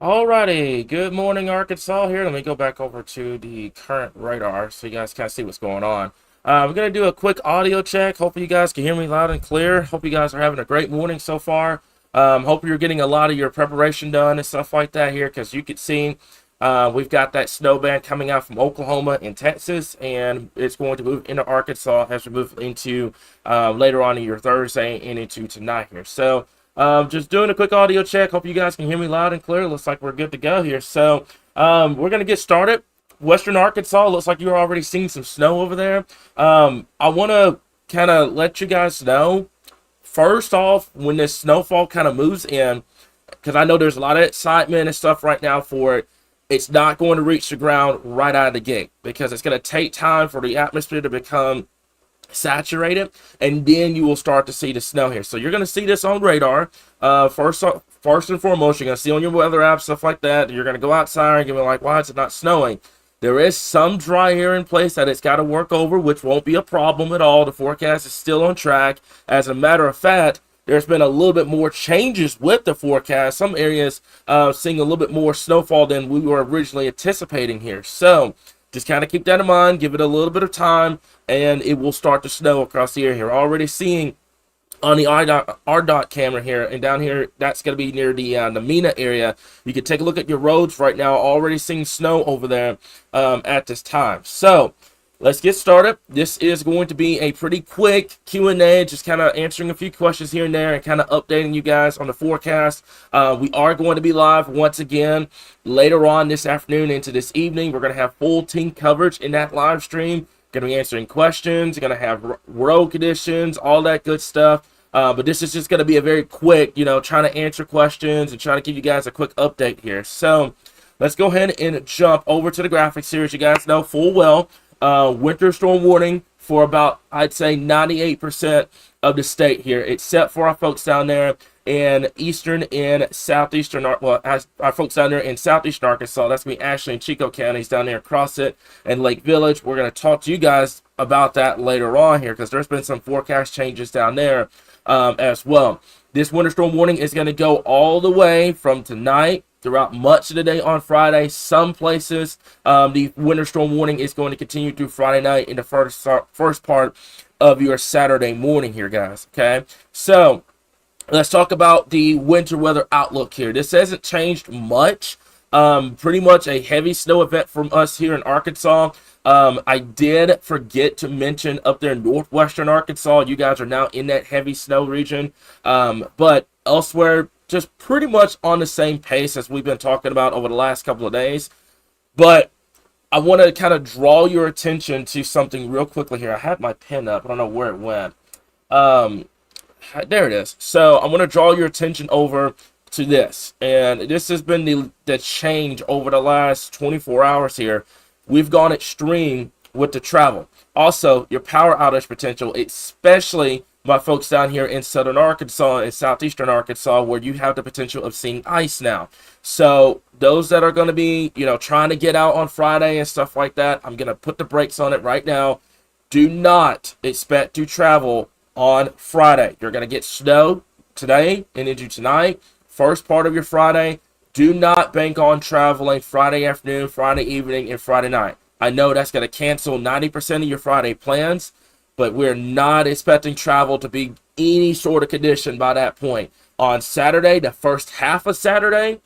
Alrighty, good morning, Arkansas. Here, let me go back over to the current radar so you guys kind of see what's going on. We're gonna do a quick audio check. Hopefully, you guys can hear me loud and clear. Hope you guys are having a great morning so far. Hope you're getting a lot of your preparation done and stuff like that here, because you can see we've got that snow band coming out from Oklahoma and Texas, and it's going to move into Arkansas as we move into later on in your Thursday and into tonight here. So. Just doing a quick audio check. Hope you guys can hear me loud and clear. Looks like we're good to go here. So, we're going to get started. Western Arkansas, looks like you're already seeing some snow over there. I want to kind of let you guys know, first off, when this snowfall kind of moves in, because I know there's a lot of excitement and stuff right now for it, it's not going to reach the ground right out of the gate because it's going to take time for the atmosphere to become saturated, and then you will start to see the snow here. So you're going to see this on radar. First and foremost, you're going to see on your weather app, stuff like that. You're going to go outside and be like, why is it not snowing? There is some dry air in place that it's got to work over, which won't be a problem at all. The forecast is still on track. As a matter of fact, there's been a little bit more changes with the forecast. Some areas seeing a little bit more snowfall than we were originally anticipating here. So just kind of keep that in mind. Give it a little bit of time, and it will start to snow across the area here. Already seeing on the RDOT camera here, and down here, that's going to be near the Mena area. You can take a look at your roads right now. Already seeing snow over there at this time. So let's get started. This is going to be a pretty quick Q&A, just kind of answering a few questions here and there and kind of updating you guys on the forecast. We are going to be live once again later on this afternoon into this evening. We're going to have full team coverage in that live stream. Going to be answering questions. Going to have road conditions, all that good stuff. But this is just going to be a very quick, trying to answer questions and trying to give you guys a quick update here. So let's go ahead and jump over to the graphics here. As you guys know full well, winter storm warning for about, I'd say, 98% of the state here, except for our folks down there in eastern and southeastern, well, our folks down there in southeastern Arkansas. That's going to be Ashley and Chico counties down there across it, and Lake Village. We're going to talk to you guys about that later on here because there's been some forecast changes down there as well. This winter storm warning is going to go all the way from tonight throughout much of the day on Friday. Some places, the winter storm warning is going to continue through Friday night in the first part of your Saturday morning here, guys. Okay, so let's talk about the winter weather outlook here. This hasn't changed much. Pretty much a heavy snow event from us here in Arkansas. I did forget to mention up there in northwestern Arkansas, you guys are now in that heavy snow region. But elsewhere, just pretty much on the same pace as we've been talking about over the last couple of days. But I want to kind of draw your attention to something real quickly here. I had my pen up. I don't know where it went. There it is. So I want to draw your attention over to this. And this has been the change over the last 24 hours here. We've gone extreme with the travel. Also, your power outage potential, especially my folks down here in southern Arkansas and southeastern Arkansas, where you have the potential of seeing ice now. So those that are going to be, trying to get out on Friday and stuff like that, I'm going to put the brakes on it right now. Do not expect to travel on Friday. You're going to get snow today and into tonight. First part of your Friday. Do not bank on traveling Friday afternoon, Friday evening, and Friday night. I know that's going to cancel 90% of your Friday plans, but we're not expecting travel to be any sort of condition by that point. On Saturday, the first half of Saturday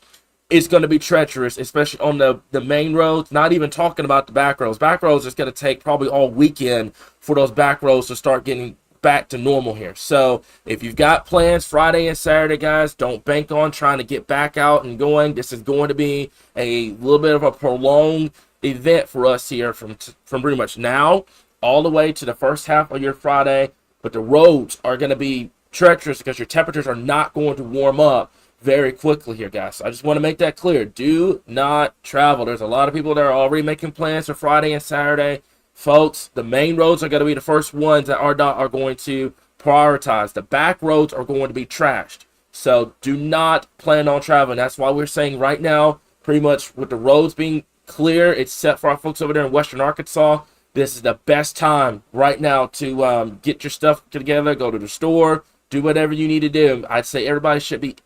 is going to be treacherous, especially on the main roads, not even talking about the back roads. Back roads is going to take probably all weekend for those back roads to start getting back to normal here. So if you've got plans Friday and Saturday, guys, don't bank on trying to get back out and going. This is going to be a little bit of a prolonged event for us here from pretty much now all the way to the first half of your Friday. But the roads are going to be treacherous because your temperatures are not going to warm up very quickly here, guys. So I just want to make that clear. Do not travel. There's a lot of people that are already making plans for Friday and Saturday. Folks, the main roads are going to be the first ones that RDOT are going to prioritize. The back roads are going to be trashed. So do not plan on traveling. That's why we're saying right now, pretty much with the roads being clear, except for our folks over there in western Arkansas, this is the best time right now to get your stuff together, go to the store, do whatever you need to do. I'd say everybody should be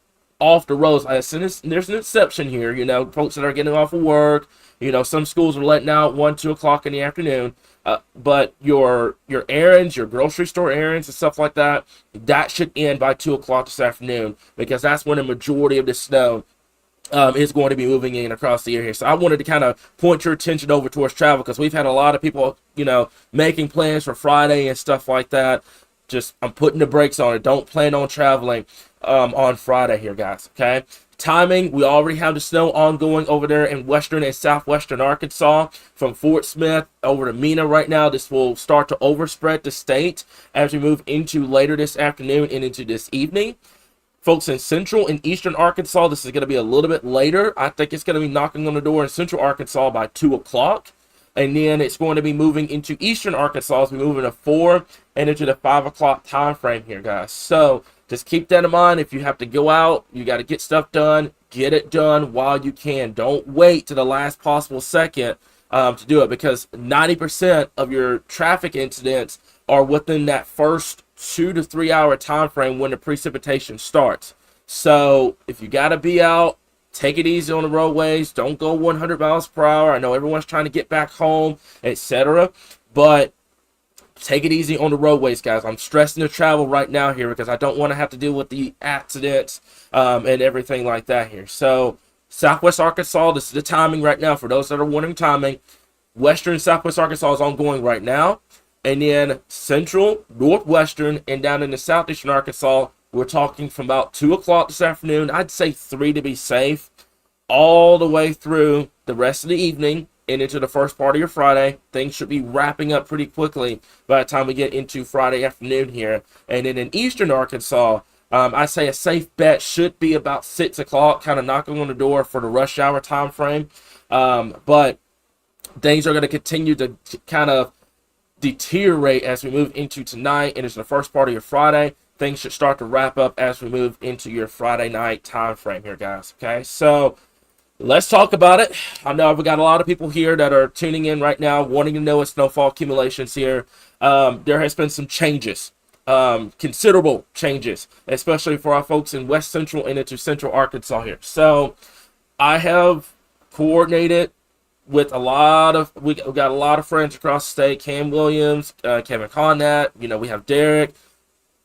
off the roads. There's an exception here, folks that are getting off of work. Some schools are letting out 1, 2 o'clock in the afternoon. But your errands, your grocery store errands and stuff like that, that should end by 2 o'clock this afternoon, because that's when the majority of the snow is going to be moving in across the area. So I wanted to kind of point your attention over towards travel, because we've had a lot of people, making plans for Friday and stuff like that. Just, I'm putting the brakes on it. Don't plan on traveling on Friday here, guys, okay? Timing, we already have the snow ongoing over there in western and southwestern Arkansas, from Fort Smith over to Mena right now. This will start to overspread the state as we move into later this afternoon and into this evening. Folks in central and eastern Arkansas, this is going to be a little bit later. I think it's going to be knocking on the door in central Arkansas by 2 o'clock. And then it's going to be moving into eastern Arkansas as we move into 4 and into the 5 o'clock time frame here, guys. So just keep that in mind. If you have to go out, you got to get stuff done. Get it done while you can. Don't wait to the last possible second to do it, because 90% of your traffic incidents are within that first 2 to 3 hour time frame when the precipitation starts. So if you got to be out, take it easy on the roadways. Don't go 100 miles per hour. I know everyone's trying to get back home, etc. But take it easy on the roadways, guys. I'm stressing the travel right now here, because I don't want to have to deal with the accidents and everything like that here. So southwest Arkansas, this is the timing right now for those that are wanting timing. Western southwest Arkansas is ongoing right now. And then central, northwestern, and down in the southeastern Arkansas, we're talking from about 2 o'clock this afternoon. I'd say 3 to be safe, all the way through the rest of the evening and into the first part of your Friday. Things should be wrapping up pretty quickly by the time we get into Friday afternoon here. And then in eastern Arkansas, I'd say a safe bet should be about 6 o'clock, kind of knocking on the door for the rush hour time frame. But things are going to continue to kind of deteriorate as we move into tonight and into the first part of your Friday. Things should start to wrap up as we move into your Friday night time frame here, guys. Okay, so let's talk about it. I know we've got a lot of people here that are tuning in right now, wanting to know what snowfall accumulations here. There has been some changes, considerable changes, especially for our folks in west central and into central Arkansas here. So I have coordinated with we got a lot of friends across the state. Cam Williams, Kevin Conat, we have Derek.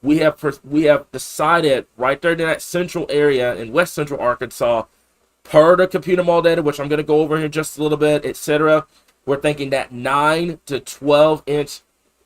We have decided right there in that central area in west central Arkansas, per the computer model data, which I'm going to go over here just a little bit, etc. We're thinking that 9 to 12 inch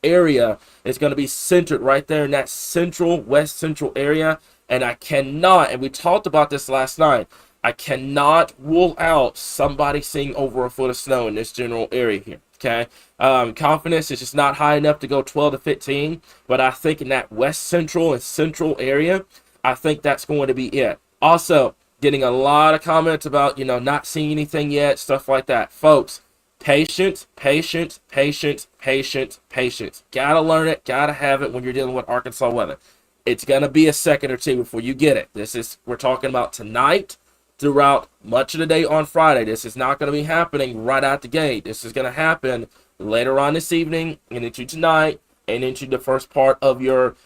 area is going to be centered right there in that central west central area. And I cannot, and we talked about this last night, I cannot rule out somebody seeing over a foot of snow in this general area here. Okay, confidence is just not high enough to go 12 to 15, but I think in that west central and central area, I think that's going to be it. Also, getting a lot of comments about, not seeing anything yet, stuff like that. Folks, patience, patience, patience, patience, patience. Gotta learn it, gotta have it when you're dealing with Arkansas weather. It's gonna be a second or two before you get it. We're talking about tonight, throughout much of the day on Friday. This is not going to be happening right out the gate. This is going to happen later on this evening and into tonight and into the first part of your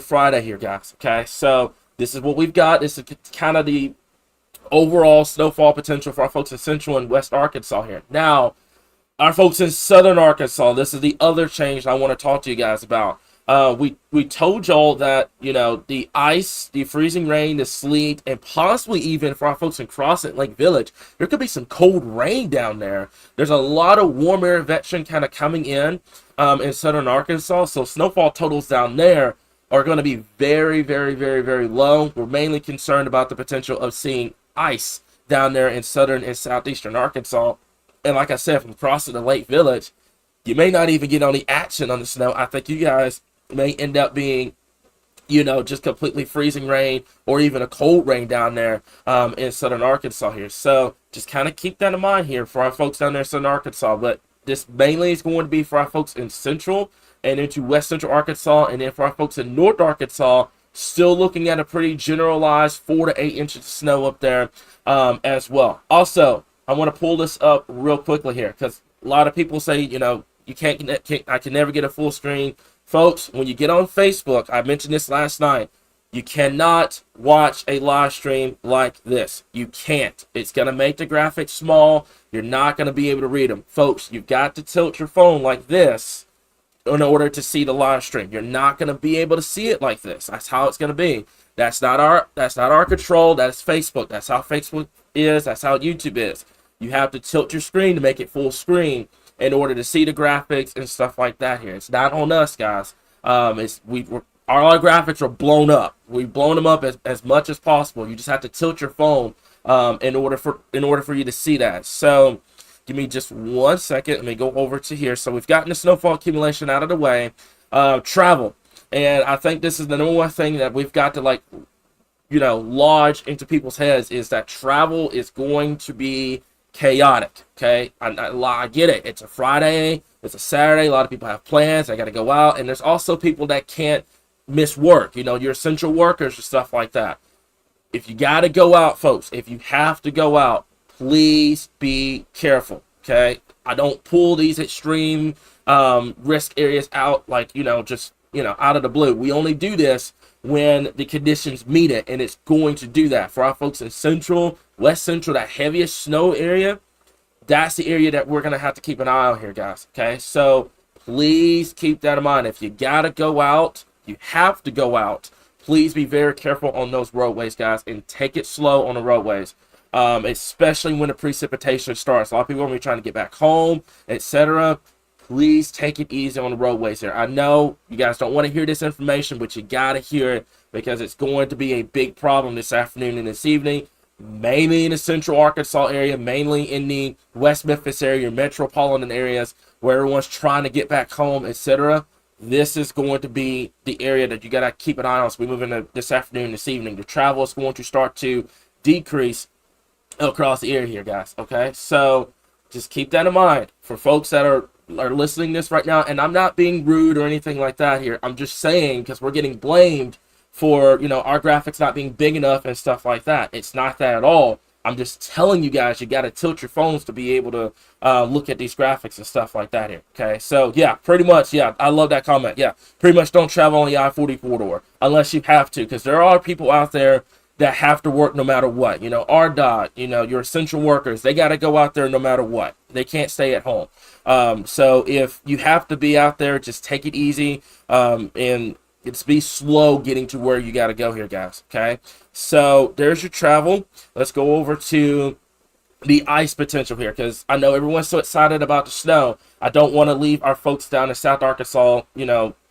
Friday here, guys. Okay, so this is what we've got. This is kind of the overall snowfall potential for our folks in central and west Arkansas here. Now, our folks in southern Arkansas, this is the other change I want to talk to you guys about. We told y'all that, the ice, the freezing rain, the sleet, and possibly even for our folks in Crossett Lake Village, there could be some cold rain down there. There's a lot of warm air vection kind of coming in southern Arkansas, so snowfall totals down there are going to be very, very, very, very low. We're mainly concerned about the potential of seeing ice down there in southern and southeastern Arkansas. And like I said, from Crossett to Lake Village, you may not even get any action on the snow. I think you guys may end up being, just completely freezing rain or even a cold rain down there in southern Arkansas here. So just kind of keep that in mind here for our folks down there in southern Arkansas. But this mainly is going to be for our folks in central and into west central Arkansas. And then for our folks in north Arkansas, still looking at a pretty generalized 4 to 8 inches of snow up there as well. Also, I want to pull this up real quickly here, because a lot of people say, I can never get a full screen. Folks, when you get on Facebook, I mentioned this last night, You cannot watch a live stream like this. You can't. It's going to make the graphics small. You're not going to be able to read them. Folks, you've got to tilt your phone like this in order to see the live stream. You're not going to be able to see it like this. That's how it's going to be. That's not our control. That's Facebook. That's how Facebook is. That's how YouTube is. You have to tilt your screen to make it full screen in order to see the graphics and stuff like that here. It's not on us, guys. Our graphics are blown up. We've blown them up as much as possible. You just have to tilt your phone in order for you to see that. So give me just 1 second. Let me go over to here. So we've gotten the snowfall accumulation out of the way. Travel. And I think this is the number one thing that we've got to lodge into people's heads is that travel is going to be chaotic. Okay, I get it. It's a Friday. It's a Saturday. A lot of people have plans. They got to go out. And there's also people that can't miss work. Your essential workers or stuff like that. If you got to go out, folks, if you have to go out, please be careful. Okay, I don't pull these extreme risk areas out out of the blue. We only do this when the conditions meet it, and it's going to do that. For our folks in Central, West Central, that heaviest snow area, that's the area that we're going to have to keep an eye on here, guys. Okay, so please keep that in mind. If you got to go out, you have to go out. Please be very careful on those roadways, guys, and take it slow on the roadways, especially when the precipitation starts. A lot of people are going to be trying to get back home, etc. Please take it easy on the roadways here. I know you guys don't want to hear this information, but you got to hear it because it's going to be a big problem this afternoon and this evening, mainly in the central Arkansas area, mainly in the West Memphis area, metropolitan areas where everyone's trying to get back home, etc. This is going to be the area that you got to keep an eye on as we move into this afternoon, this evening. The travel is going to start to decrease across the area here, guys. Okay, so just keep that in mind for folks that are listening to this right now. And I'm not being rude or anything like that here. I'm just saying because we're getting blamed for our graphics not being big enough and stuff like that. It's not that at all. I'm just telling you guys, you got to tilt your phones to be able to look at these graphics and stuff like that here. Okay, so yeah, pretty much, yeah, I love that comment. Yeah, pretty much don't travel on the I-40 corridor unless you have to, because there are people out there that have to work no matter what. RDOT, your essential workers, they got to go out there no matter what. They can't stay at home. So if you have to be out there, just take it easy and it's be slow getting to where you got to go here, guys. Okay, so there's your travel. Let's go over to the ice potential here, because I know everyone's so excited about the snow. I don't want to leave our folks down in South Arkansas,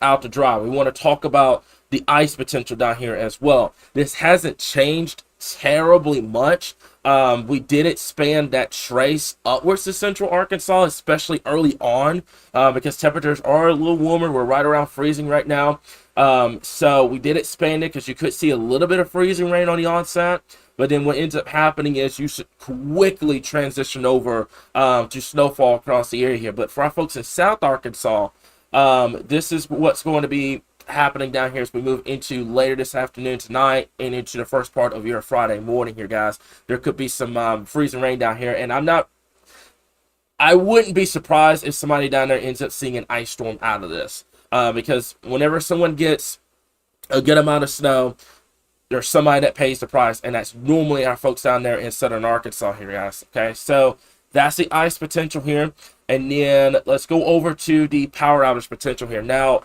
out to dry. We want to talk about the ice potential down here as well. This hasn't changed terribly much. We did expand that trace upwards to central Arkansas, especially early on, because temperatures are a little warmer. We're right around freezing right now. So we did expand it because you could see a little bit of freezing rain on the onset. But then what ends up happening is you should quickly transition over to snowfall across the area here. But for our folks in South Arkansas, this is what's going to be happening down here as we move into later this afternoon, tonight, and into the first part of your Friday morning here, guys. There could be some freezing rain down here, and I wouldn't be surprised if somebody down there ends up seeing an ice storm out of this, because whenever someone gets a good amount of snow, there's somebody that pays the price, and that's normally our folks down there in southern Arkansas here, guys. Okay, so that's the ice potential here, and then let's go over to the power outage potential here. Now,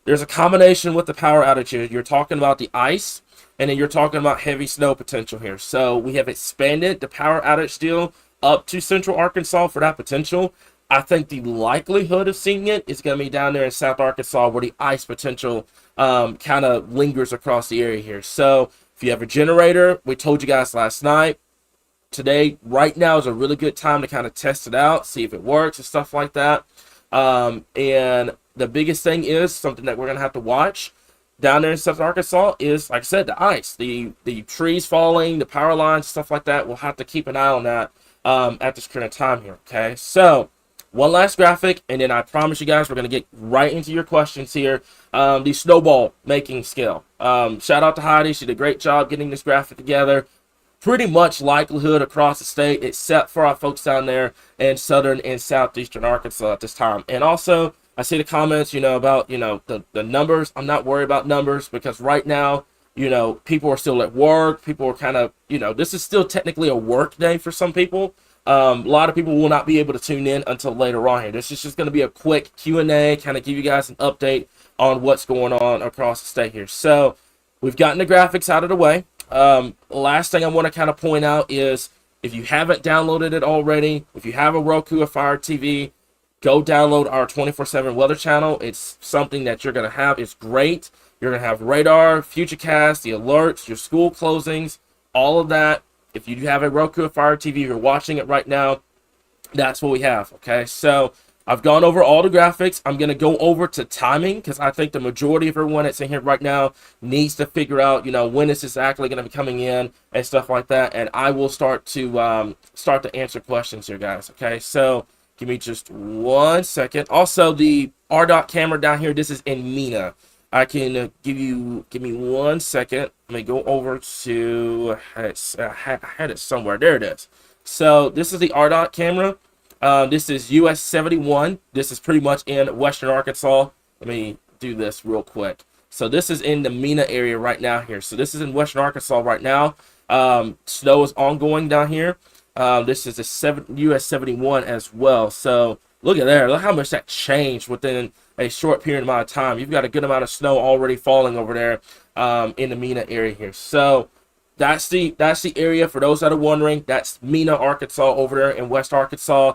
there's a combination with the power outage here. You're talking about the ice, and then you're talking about heavy snow potential here. So we have expanded the power outage deal up to central Arkansas for that potential. I think the likelihood of seeing it is going to be down there in South Arkansas where the ice potential kind of lingers across the area here. So if you have a generator, we told you guys last night, today, right now is a really good time to kind of test it out, see if it works and stuff like that. And the biggest thing is something that we're going to have to watch down there in South Arkansas is, like I said, the ice, the trees falling, the power lines, stuff like that. We'll have to keep an eye on that at this current time here, okay? So one last graphic, and then I promise you guys we're going to get right into your questions here. The snowball making scale. Shout out to Heidi. She did a great job getting this graphic together. Pretty much likelihood across the state, except for our folks down there in southern and southeastern Arkansas at this time. And also, I see the comments, about, the numbers. I'm not worried about numbers because right now, people are still at work. People are kind of, this is still technically a work day for some people. A lot of people will not be able to tune in until later on here. This is just going to be a quick Q&A, kind of give you guys an update on what's going on across the state here. So we've gotten the graphics out of the way. Last thing I want to kind of point out is, if you haven't downloaded it already, if you have a Roku or Fire TV, go download our 24/7 weather channel. It's something that you're going to have. It's great. You're going to have radar, futurecast, the alerts, your school closings, all of that. If you have a Roku or Fire TV, you're watching it right now, that's what we have, okay? So I've gone over all the graphics. I'm going to go over to timing, because I think the majority of everyone that's in here right now needs to figure out, when it's exactly going to be coming in and stuff like that. And I will start to answer questions here, guys, okay? So give me just 1 second. Also, the RDOT camera down here, this is in Mina. I can give me 1 second. Let me go over to, I had it somewhere. There it is. So this is the RDOT camera. This is US 71. This is pretty much in western Arkansas. Let me do this real quick. So this is in the Mina area right now here. So this is in western Arkansas right now. Snow is ongoing down here. This is a US 71 as well. So look at there. Look how much that changed within a short period amount of time. You've got a good amount of snow already falling over there in the Mina area here. So that's the area, for those that are wondering. That's Mina, Arkansas, over there in West Arkansas.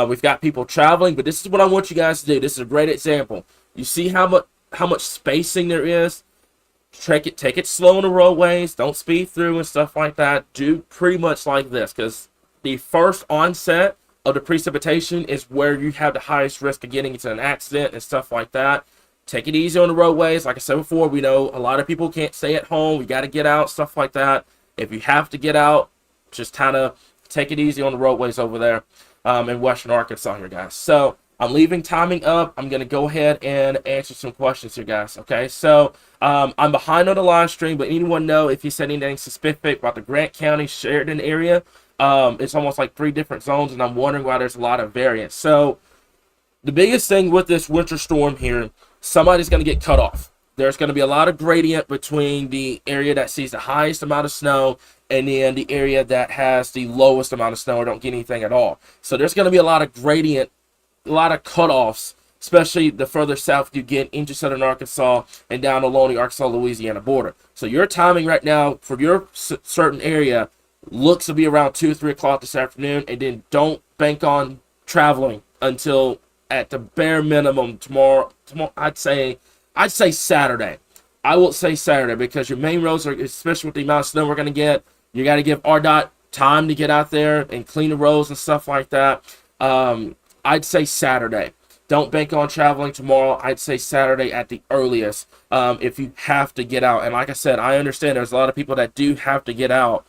We've got people traveling, but this is what I want you guys to do. This is a great example. You see how much spacing there is? Take it slow on the roadways. Don't speed through and stuff like that. Do pretty much like this, because the first onset of the precipitation is where you have the highest risk of getting into an accident and stuff like that. Take it easy on the roadways. Like I said before, we know a lot of people can't stay at home. We got to get out, stuff like that. If you have to get out, just kind of take it easy on the roadways over there in western Arkansas here, guys. So I'm leaving timing up. I'm going to go ahead and answer some questions here, guys. Okay, so I'm behind on the live stream, but anyone know if you said anything specific about the Grant County, Sheridan area? It's almost like 3 different zones, and I'm wondering why there's a lot of variance. So the biggest thing with this winter storm here, somebody's going to get cut off. There's going to be a lot of gradient between the area that sees the highest amount of snow and then the area that has the lowest amount of snow or don't get anything at all. So there's going to be a lot of gradient, a lot of cutoffs, especially the further south you get into southern Arkansas and down along the Arkansas-Louisiana border. So your timing right now for your certain area looks to be around 2 or 3 o'clock this afternoon, and then don't bank on traveling until at the bare minimum tomorrow. I'd say Saturday. I will say Saturday, because your main roads are, especially with the amount of snow we're going to get, you got to give RDOT time to get out there and clean the roads and stuff like that. I'd say Saturday. Don't bank on traveling tomorrow. I'd say Saturday at the earliest, if you have to get out. And like I said, I understand there's a lot of people that do have to get out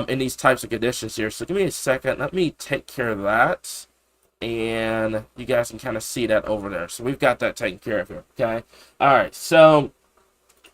in these types of conditions here. So give me a second. Let me take care of that. And you guys can kind of see that over there. So we've got that taken care of here. Okay. All right. So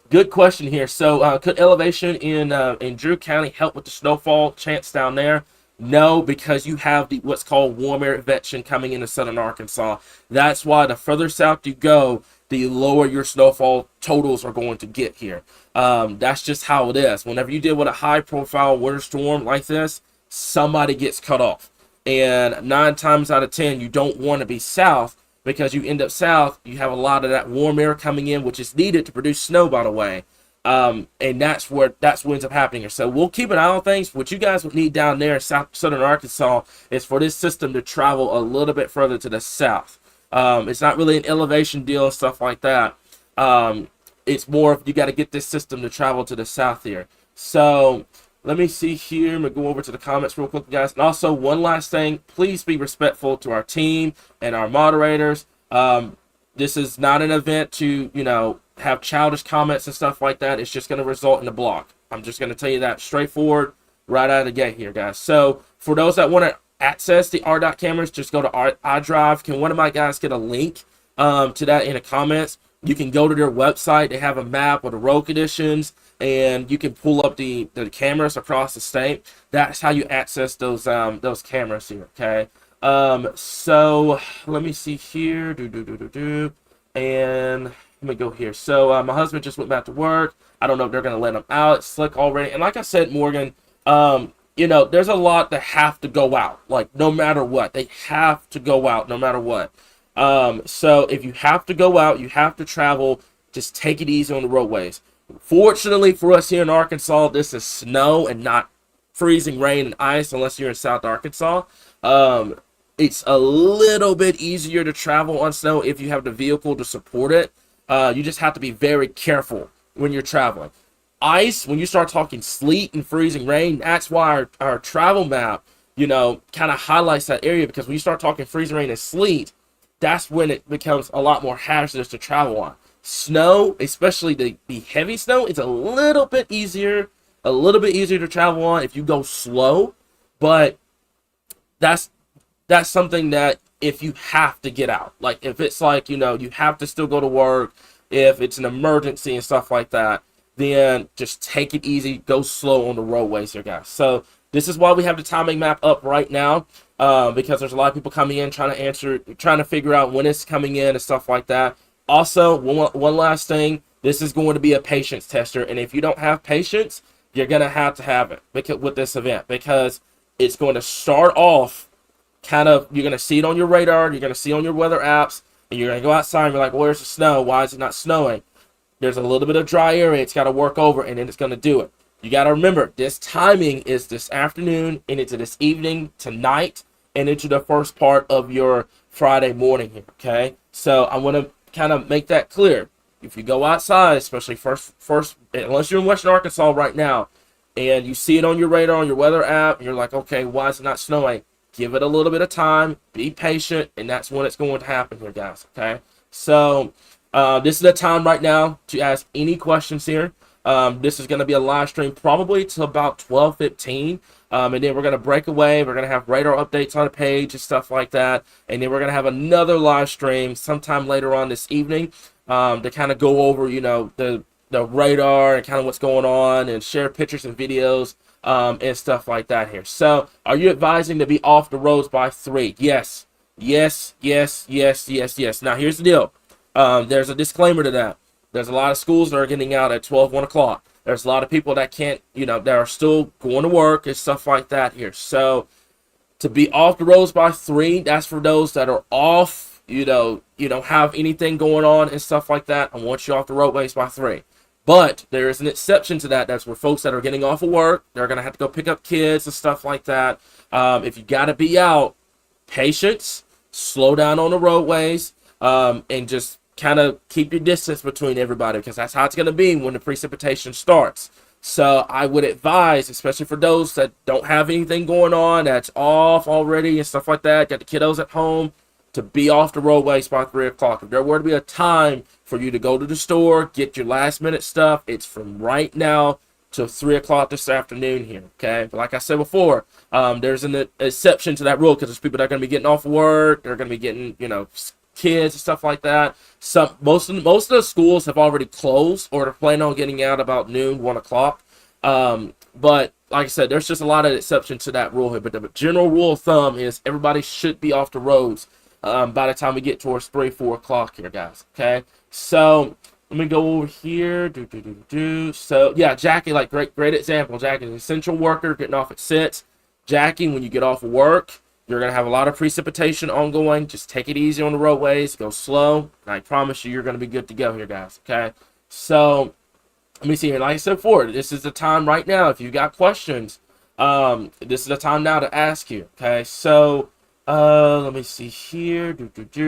good question here. So could elevation in Drew County help with the snowfall chance down there? No, because you have what's called warm air advection coming into southern Arkansas. That's why the further south you go, the lower your snowfall totals are going to get here. That's just how it is. Whenever you deal with a high profile winter storm like this, somebody gets cut off. And 9 times out of 10, you don't want to be south, because you end up south, you have a lot of that warm air coming in, which is needed to produce snow, by the way. And that's what ends up happening here. So we'll keep an eye on things. What you guys would need down there in southern Arkansas is for this system to travel a little bit further to the south. It's not really an elevation deal and stuff like that. It's more of you got to get this system to travel to the south here. So let me see here. I'm going to go over to the comments real quick, guys. And also, one last thing. Please be respectful to our team and our moderators. This is not an event to, have childish comments and stuff like that. It's just going to result in a block. I'm just going to tell you that straightforward right out of the gate here, guys. So for those that want to access the RDOT cameras, just go to iDrive. Can one of my guys get a link to that in the comments? You can go to their website. They have a map of the road conditions, and you can pull up the cameras across the state. That's how you access those cameras here, okay? So let me see here. And let me go here. So my husband just went back to work. I don't know if they're going to let him out. It's slick already. And like I said, Morgan, there's a lot that have to go out. Like, no matter what. They have to go out no matter what. So if you have to go out, you have to travel, just take it easy on the roadways. Fortunately for us here in Arkansas, this is snow and not freezing rain and ice unless you're in South Arkansas. It's a little bit easier to travel on snow if you have the vehicle to support it. You just have to be very careful when you're traveling. Ice, when you start talking sleet and freezing rain, that's why our travel map, kind of highlights that area, because when you start talking freezing rain and sleet, that's when it becomes a lot more hazardous to travel on. Snow, especially the heavy snow, it's a little bit easier to travel on if you go slow, but that's something that if you have to get out, like if it's like, you have to still go to work, if it's an emergency and stuff like that, then just take it easy, go slow on the roadways here, guys. So this is why we have the timing map up right now, because there's a lot of people coming in trying to figure out when it's coming in and stuff like that. Also, one last thing, this is going to be a patience tester, and if you don't have patience, you're going to have it with this event, because it's going to start off you're going to see it on your radar, you're going to see it on your weather apps, and you're going to go outside and you're like, where's the snow? Why is it not snowing? There's a little bit of dry area it's got to work over, and then it's going to do it. You got to remember, this timing is this afternoon and into this evening, tonight, and into the first part of your Friday morning here, okay? So I want to kind of make that clear. If you go outside, especially first, unless you're in Western Arkansas right now, and you see it on your radar, on your weather app, and you're like, okay, why is it not snowing? Give it a little bit of time, be patient, and that's when it's going to happen here, guys, okay? So this is the time right now to ask any questions here. This is going to be a live stream probably till about 12:15, and then we're going to break away. We're going to have radar updates on the page and stuff like that, and then we're going to have another live stream sometime later on this evening to kind of go over, the radar and kind of what's going on, and share pictures and videos and stuff like that here. So, are you advising to be off the roads by 3? Yes. Yes, yes, yes, yes, yes. Now, here's the deal. There's a disclaimer to that. There's a lot of schools that are getting out at 12, 1 o'clock. There's a lot of people that can't, that are still going to work and stuff like that here. So, to be off the roads by 3, that's for those that are off, you don't have anything going on and stuff like that. I want you off the roadways by 3. But there is an exception to that. That's where folks that are getting off of work, they're going to have to go pick up kids and stuff like that. If you got to be out, patience, slow down on the roadways, and just kind of keep your distance between everybody, because that's how it's going to be when the precipitation starts. So I would advise, especially for those that don't have anything going on, that's off already and stuff like that, got the kiddos at home, to be off the roadways by 3 o'clock. If there were to be a time for you to go to the store, get your last minute stuff, it's from right now till 3 o'clock this afternoon here, okay? But like I said before, there's an exception to that rule, because there's people that are going to be getting off work, they're going to be getting, kids and stuff like that. Most of the schools have already closed, or they're planning on getting out about noon, 1 o'clock. But like I said, there's just a lot of exceptions to that rule here. But the general rule of thumb is everybody should be off the roads by the time we get towards 3, 4 o'clock here, guys. Okay, so let me go over here. So yeah, Jackie, like great example. Jackie, an essential worker getting off at 6. Jackie, when you get off of work, you're going to have a lot of precipitation ongoing. Just take it easy on the roadways. Go slow. And I promise you're going to be good to go here, guys. Okay? So, let me see here. Like I said before, this is the time right now. If you got questions, this is the time now to ask you. Okay? So, let me see here.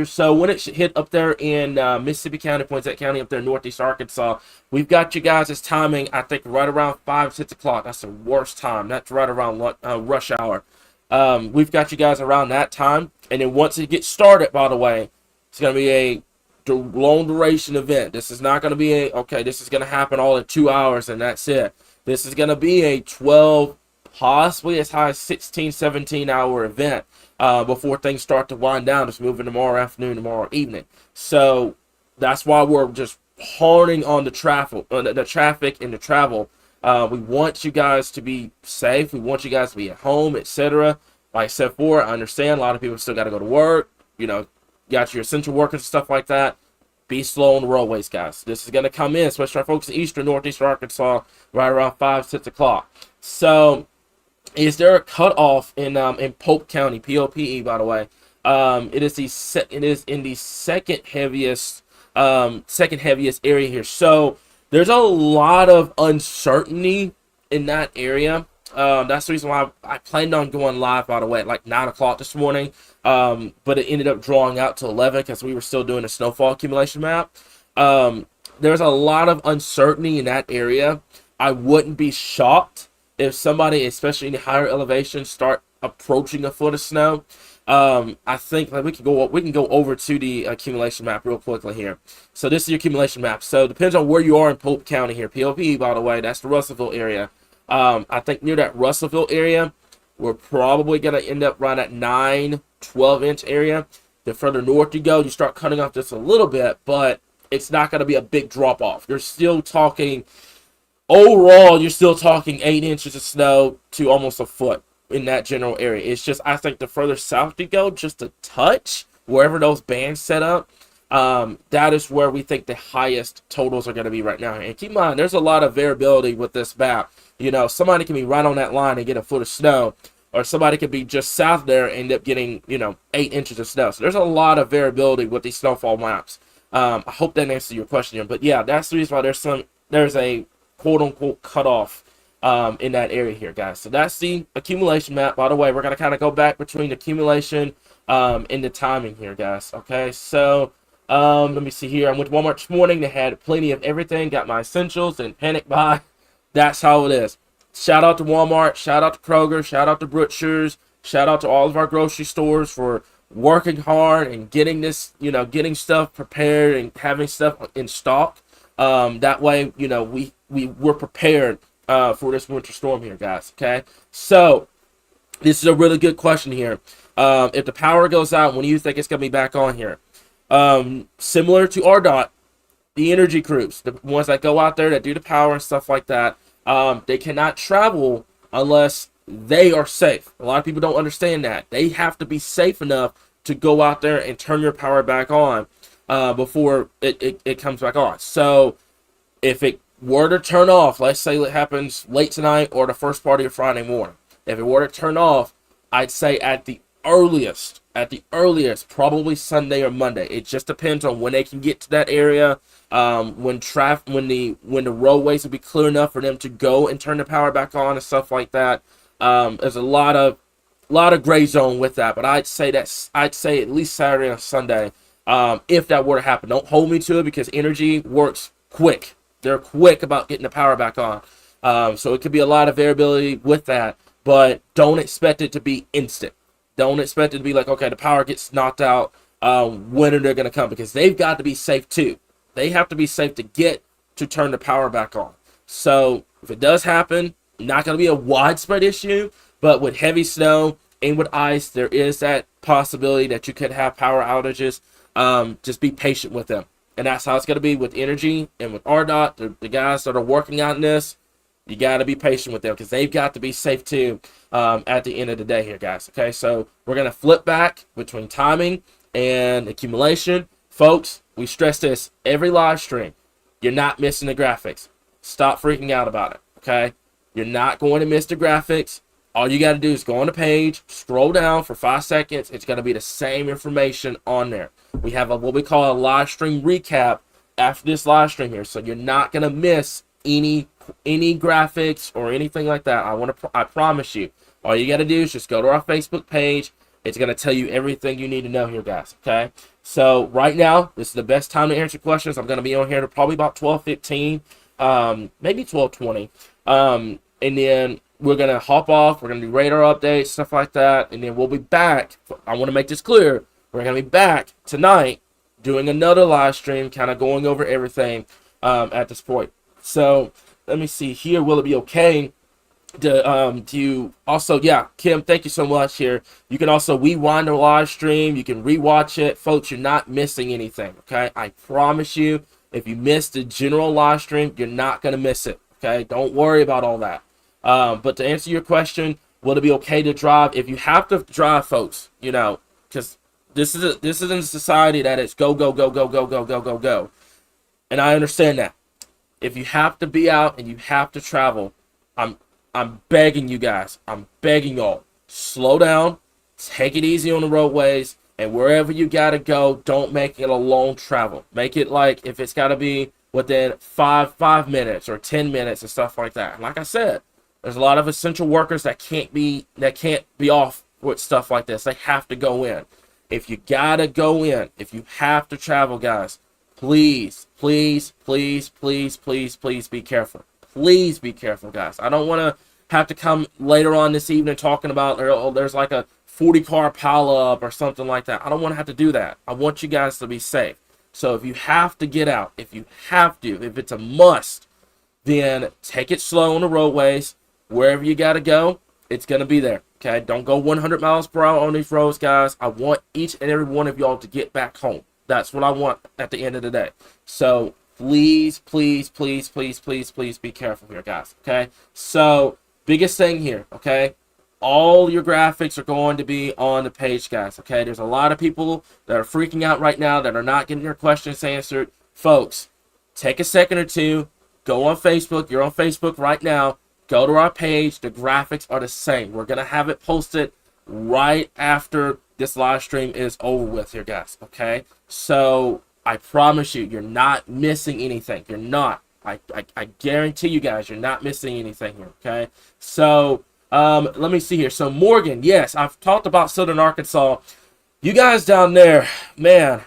So, when it hit up there in Mississippi County, Poinsett County, up there in northeast Arkansas, we've got you guys' timing, I think, right around 5, 6 o'clock. That's the worst time. That's right around rush hour. We've got you guys around that time, and then once it gets started, by the way, it's going to be a long duration event. This is not going to be this is going to happen all in 2 hours and that's it. This is going to be a 12, possibly as high as 16, 17 hour event before things start to wind down. It's moving tomorrow afternoon, tomorrow evening. So that's why we're just horning on the traffic and the travel. We want you guys to be safe. We want you guys to be at home, etc. Like I said before, I understand a lot of people still got to go to work. Got your essential workers and stuff like that. be slow on the roadways, guys. This is going to come in, especially our folks in eastern, northeastern Arkansas, right around 5, 6 o'clock. So, is there a cutoff in Pope County, POPE, by the way? It is in the second heaviest area here. So there's a lot of uncertainty in that area. That's the reason why I planned on going live, by the way, at like 9 o'clock this morning. But it ended up drawing out to 11 because we were still doing a snowfall accumulation map. There's a lot of uncertainty in that area. I wouldn't be shocked if somebody, especially in the higher elevations, start approaching a foot of snow. I think like we can go over to the accumulation map real quickly here. So this is your accumulation map. So it depends on where you are in Pope County here. POP, by the way, that's the Russellville area. I think near that Russellville area, we're probably going to end up right at 9, 12-inch area. The further north you go, you start cutting off just a little bit, but it's not going to be a big drop off. You're still talking, overall, you're still talking 8 inches of snow to almost a foot in that general area. It's just, I think the further south you go, just a touch, wherever those bands set up, that is where we think the highest totals are going to be right now. And keep in mind, there's a lot of variability with this map. You know, somebody can be right on that line and get a foot of snow, or somebody could be just south there and end up getting, 8 inches of snow. So there's a lot of variability with these snowfall maps. I hope that answers your question here. But yeah, that's the reason why there's a quote-unquote cutoff in that area here, guys. So that's the accumulation map. By the way, we're going to kind of go back between the accumulation and the timing here, guys. Okay, so let me see here. I went to Walmart this morning. They had plenty of everything. Got my essentials and panic buy. That's how it is. Shout out to Walmart. Shout out to Kroger. Shout out to Butchers. Shout out to all of our grocery stores for working hard and getting this, getting stuff prepared and having stuff in stock. That way, we're prepared for this winter storm here, guys. Okay, so this is a really good question here. If the power goes out, when do you think it's gonna be back on here? Similar to RDOT, the energy crews, the ones that go out there that do the power and stuff like that, they cannot travel unless they are safe. A lot of people don't understand that. They have to be safe enough to go out there and turn your power back on before it comes back on. So if it were to turn off, let's say it happens late tonight or the first part of your Friday morning, if it were to turn off, I'd say at the earliest, probably Sunday or Monday. It just depends on when they can get to that area, when the roadways will be clear enough for them to go and turn the power back on and stuff like that. There's a lot of gray zone with that, but I'd say at least Saturday or Sunday, if that were to happen. Don't hold me to it because energy works quick. They're quick about getting the power back on. So it could be a lot of variability with that, but don't expect it to be instant. Don't expect it to be like, okay, the power gets knocked out. When are they going to come? Because they've got to be safe too. They have to be safe to turn the power back on. So if it does happen, not going to be a widespread issue, but with heavy snow and with ice, there is that possibility that you could have power outages. Just be patient with them. And that's how it's going to be with energy and with RDOT, the guys that are working on this. You got to be patient with them because they've got to be safe too at the end of the day here, guys. Okay, so we're going to flip back between timing and accumulation. Folks, we stress this every live stream. You're not missing the graphics. Stop freaking out about it, okay? You're not going to miss the graphics. All you got to do is go on the page, scroll down for 5 seconds. It's going to be the same information on there. We have what we call a live stream recap after this live stream here, so you're not going to miss any graphics or anything like that. I promise you. All you got to do is just go to our Facebook page. It's going to tell you everything you need to know here, guys, okay? So right now, this is the best time to answer questions. I'm going to be on here to probably about 12:15, maybe 12:20. And then we're going to hop off. We're going to do radar updates, stuff like that. And then we'll be back. I want to make this clear. We're going to be back tonight doing another live stream, kind of going over everything at this point. So let me see here. Will it be okay to also, yeah, Kim, thank you so much here. You can also rewind the live stream. You can rewatch it. Folks, you're not missing anything, okay? I promise you, if you missed the general live stream, you're not going to miss it, okay? Don't worry about all that. But to answer your question, will it be okay to drive? If you have to drive, folks, because this is a society that is go go go go go go go go go, and I understand that. If you have to be out and you have to travel, I'm I'm begging you guys. I'm begging y'all. Slow down. Take it easy on the roadways. And wherever you gotta go, don't make it a long travel. Make it like if it's gotta be within five minutes or 10 minutes and stuff like that. And like I said, there's a lot of essential workers that can't be off with stuff like this. They have to go in. If you gotta go in, if you have to travel, guys, please, please, please, please, please, please be careful. Please be careful, guys. I don't want to have to come later on this evening talking about there's like a 40-car pileup or something like that. I don't want to have to do that. I want you guys to be safe. So if you have to get out, if it's a must, then take it slow on the roadways. Wherever you got to go, it's going to be there. Okay? Don't go 100 miles per hour on these roads, guys. I want each and every one of y'all to get back home. That's what I want at the end of the day. So please, please, please, please, please, please be careful here, guys. Okay? So biggest thing here, okay? All your graphics are going to be on the page, guys, okay? There's a lot of people that are freaking out right now that are not getting their questions answered. Folks, take a second or two. Go on Facebook. You're on Facebook right now. Go to our page. The graphics are the same. We're going to have it posted right after this live stream is over with here, guys, okay? So I promise you, you're not missing anything. You're not. I guarantee you guys, you're not missing anything here, okay? So let me see here. So Morgan, yes, I've talked about Southern Arkansas. You guys down there, man,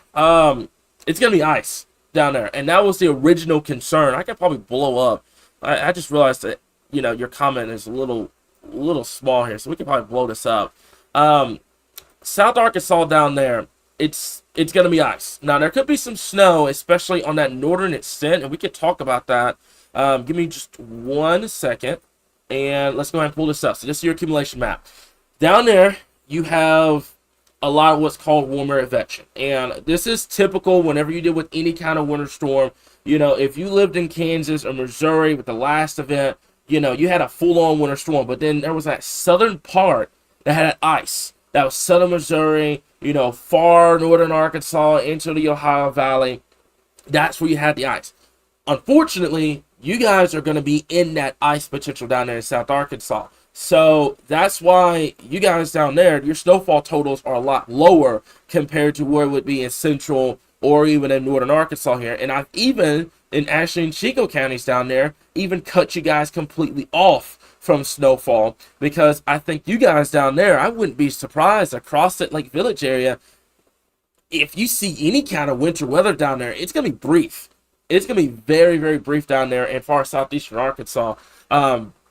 it's going to be ice down there. And that was the original concern. I could probably blow up. I just realized that, you know, your comment is a little small here, so we can probably blow this up. South Arkansas down there, it's going to be ice. Now, there could be some snow, especially on that northern extent, and we could talk about that. Give me just 1 second, and let's go ahead and pull this up. So this is your accumulation map. Down there, you have a lot of what's called warm air advection, and this is typical whenever you deal with any kind of winter storm. You know, if you lived in Kansas or Missouri with the last event, you know, you had a full-on winter storm, but then there was that southern part that had ice. That was southern Missouri, you know, far northern Arkansas into the Ohio Valley. That's where you had the ice. Unfortunately, you guys are going to be in that ice potential down there in South Arkansas. So that's why you guys down there, your snowfall totals are a lot lower compared to where it would be in central or even in northern Arkansas here. And I've even, in Ashley and Chico counties down there, even cut you guys completely off from snowfall, because I think you guys down there, I wouldn't be surprised across that Lake Village area, if you see any kind of winter weather down there, it's going to be brief. It's going to be very, very brief down there in far southeastern Arkansas.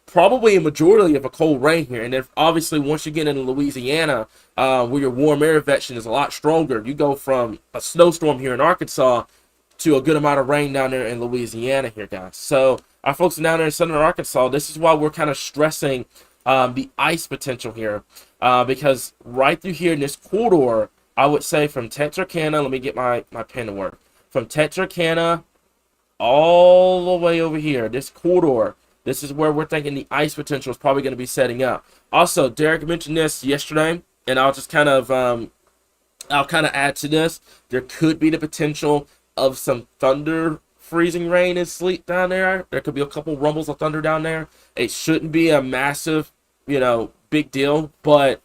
Probably a majority of a cold rain here. And then obviously once you get into Louisiana, where your warm air advection is a lot stronger, you go from a snowstorm here in Arkansas to a good amount of rain down there in Louisiana here, guys. So our folks down there in southern Arkansas, this is why we're kind of stressing the ice potential here, because right through here in this corridor, I would say from Texarkana, let me get my pen to work, from Texarkana all the way over here, this corridor, this is where we're thinking the ice potential is probably going to be setting up. Also, Derek mentioned this yesterday, and I'll just kind of add to this. There could be the potential of some thunder, freezing rain and sleet down there. There could be a couple rumbles of thunder down there. It shouldn't be a massive, you know, big deal, but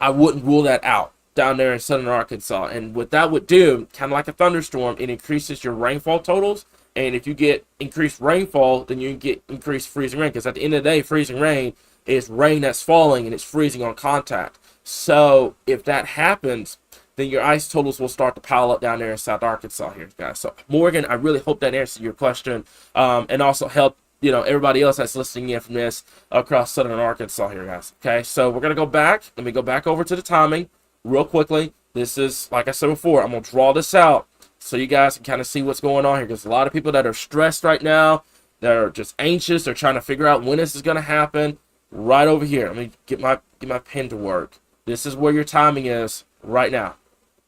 I wouldn't rule that out down there in southern Arkansas. And what that would do, kind of like a thunderstorm, it increases your rainfall totals. And if you get increased rainfall, then you get increased freezing rain. Because at the end of the day, freezing rain is rain that's falling and it's freezing on contact. So if that happens, then your ice totals will start to pile up down there in South Arkansas here, guys. So, Morgan, I really hope that answered your question, and also help, you know, everybody else that's listening in from this across southern Arkansas here, guys. Okay, so we're going to go back. Let me go back over to the timing real quickly. This is, like I said before, I'm going to draw this out so you guys can kind of see what's going on here, because a lot of people that are stressed right now, that are just anxious, they're trying to figure out when this is going to happen. Right over here. Let me get my pen to work. This is where your timing is right now.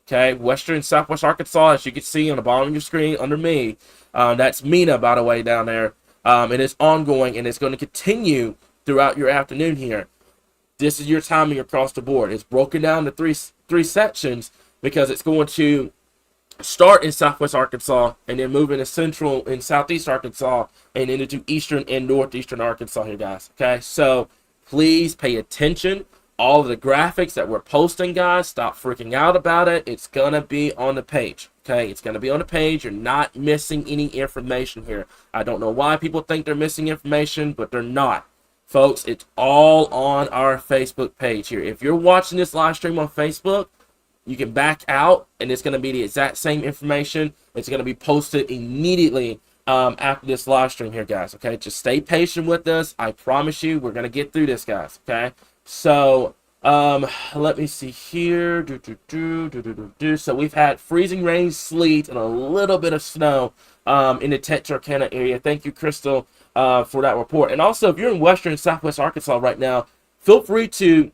Okay, western and southwest Arkansas, as you can see on the bottom of your screen under me, that's Mina, by the way, down there. And it's ongoing, and it's going to continue throughout your afternoon here. This is your timing across the board. It's broken down to three sections, because it's going to start in southwest Arkansas and then move into central and southeast Arkansas and into eastern and northeastern Arkansas here, guys. Okay, so please pay attention. All of the graphics that we're posting, guys, stop freaking out about it. It's gonna be on the page. Okay, it's gonna be on the page. You're not missing any information here. I don't know why people think they're missing information, but they're not. Folks, it's all on our Facebook page here. If you're watching this live stream on Facebook, you can back out, and it's going to be the exact same information. It's going to be posted immediately after this live stream here, guys. Okay, just stay patient with us. I promise you, we're going to get through this, guys. Okay, so let me see here. So we've had freezing rain, sleet, and a little bit of snow in the Texarkana area. Thank you, Crystal, for that report. And also, if you're in western and southwest Arkansas right now, feel free to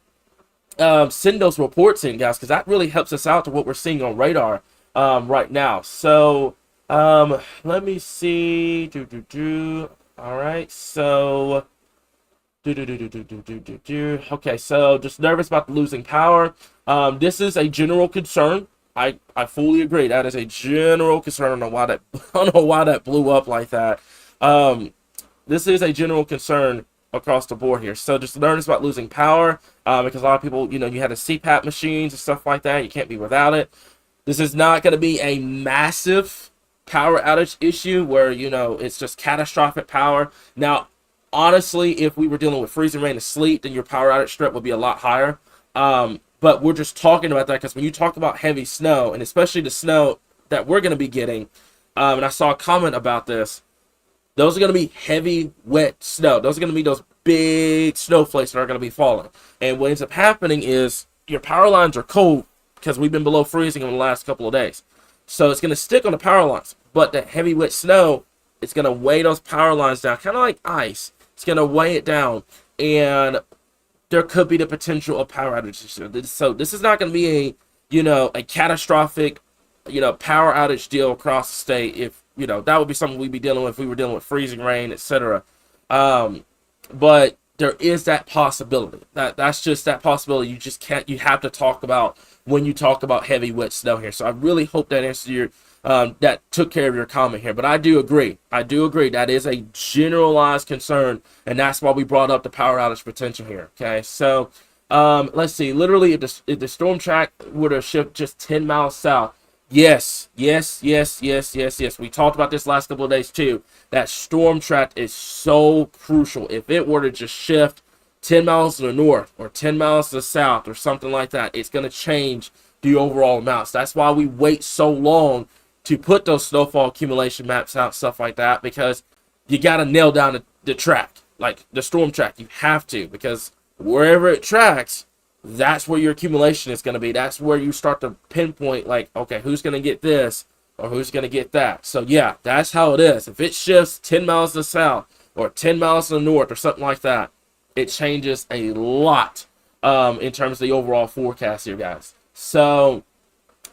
send those reports in, guys, because that really helps us out to what we're seeing on radar right now. So let me see. All right, so okay, so just nervous about the losing power. This is a general concern. I fully agree. That is a general concern. I don't know why that blew up like that. This is a general concern across the board here. So just nervous about losing power because a lot of people, you had the CPAP machines and stuff like that. You can't be without it. This is not going to be a massive power outage issue where, it's just catastrophic power. Now, honestly, if we were dealing with freezing rain and sleet, then your power outage threat would be a lot higher. But we're just talking about that because when you talk about heavy snow, and especially the snow that we're going to be getting, and I saw a comment about this, those are going to be heavy, wet snow. Those are going to be those big snowflakes that are going to be falling. And what ends up happening is your power lines are cold because we've been below freezing in the last couple of days. So it's going to stick on the power lines. But the heavy, wet snow, it's going to weigh those power lines down, kind of like ice. It's going to weigh it down. And there could be the potential of power outages. So this is not going to be a catastrophic, power outage deal across the state. If that would be something we'd be dealing with if we were dealing with freezing rain, etc. But there is that possibility. That's just that possibility. You just can't. You have to talk about when you talk about heavy, wet snow here. So I really hope that answered your that took care of your comment here. But I do agree. That is a generalized concern, and that's why we brought up the power outage potential here. Okay, so let's see. Literally, if the storm track would have shifted just 10 miles south. Yes. We talked about this last couple of days too. That storm track is so crucial. If it were to just shift 10 miles to the north or 10 miles to the south or something like that, it's going to change the overall amounts. That's why we wait so long to put those snowfall accumulation maps out, stuff like that, because you got to nail down the track, like the storm track. You have to, because wherever it tracks, that's where your accumulation is going to be. That's where you start to pinpoint, like, okay, who's going to get this or who's going to get that. So, yeah, that's how it is. If it shifts 10 miles to the south or 10 miles to the north or something like that, it changes a lot in terms of the overall forecast here, guys. So,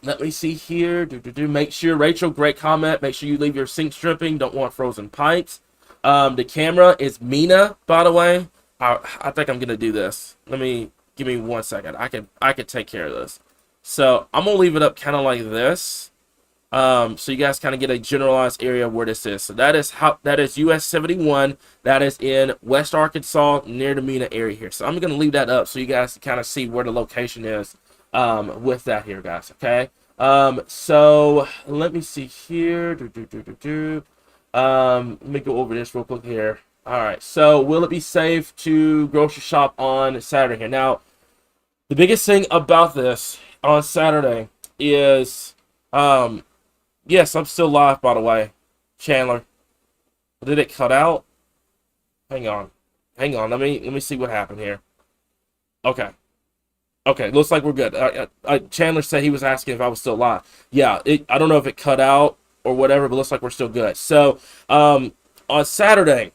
let me see here. Make sure, Rachel, great comment. Make sure you leave your sink stripping. Don't want frozen pipes. The camera is Mina, by the way. I think I'm going to do this. Give me 1 second. I could take care of this. So I'm gonna leave it up kind of like this, so you guys kind of get a generalized area where this is. So that is US 71. That is in West Arkansas near the Mena area here. So I'm gonna leave that up so you guys can kind of see where the location is with that here, guys. Okay. So let me see here. Let me go over this real quick here. All right, so will it be safe to grocery shop on Saturday here? Now, the biggest thing about this on Saturday is, yes, I'm still live, by the way, Chandler. Did it cut out? Hang on. Let me see what happened here. Okay, looks like we're good. Chandler said he was asking if I was still live. Yeah, I don't know if it cut out or whatever, but looks like we're still good. So, on Saturday,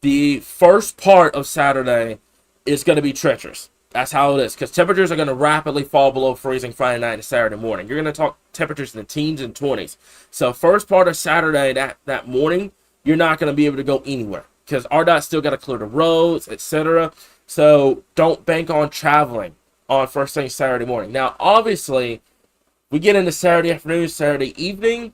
the first part of Saturday is going to be treacherous. That's how it is, because temperatures are going to rapidly fall below freezing Friday night and Saturday morning. You're going to talk temperatures in the teens and 20s. So first part of Saturday, that morning, you're not going to be able to go anywhere because RDOT's still got to clear the roads, etc. So don't bank on traveling on first thing Saturday morning. Now, obviously, We get into Saturday afternoon, Saturday evening,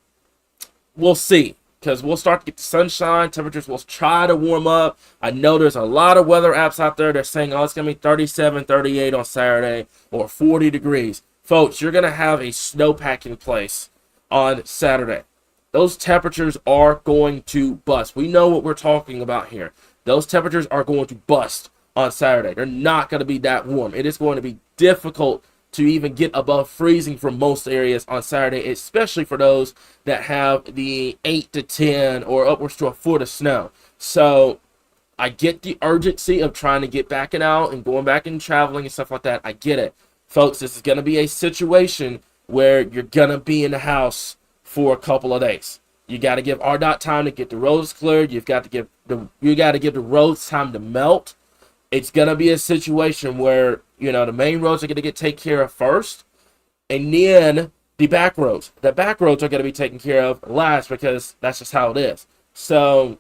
we'll see. Because we'll start to get the sunshine. Temperatures will try to warm up. I know there's a lot of weather apps out there. They're saying, oh, it's going to be 37, 38 on Saturday or 40 degrees. Folks, you're going to have a snowpack in place on Saturday. Those temperatures are going to bust. We know what we're talking about here. Those temperatures are going to bust on Saturday. They're not going to be that warm. It is going to be difficult to even get above freezing for most areas on Saturday, especially for those that have the 8 to 10 or upwards to a foot of snow. So I get the urgency of trying to get back and out and going back and traveling and stuff like that. I get it. Folks, this is going to be a situation where you're going to be in the house for a couple of days. You got to give RDOT time to get the roads cleared. You got to give the roads time to melt. It's going to be a situation where, the main roads are going to get taken care of first, and then the back roads. The back roads are going to be taken care of last because that's just how it is. So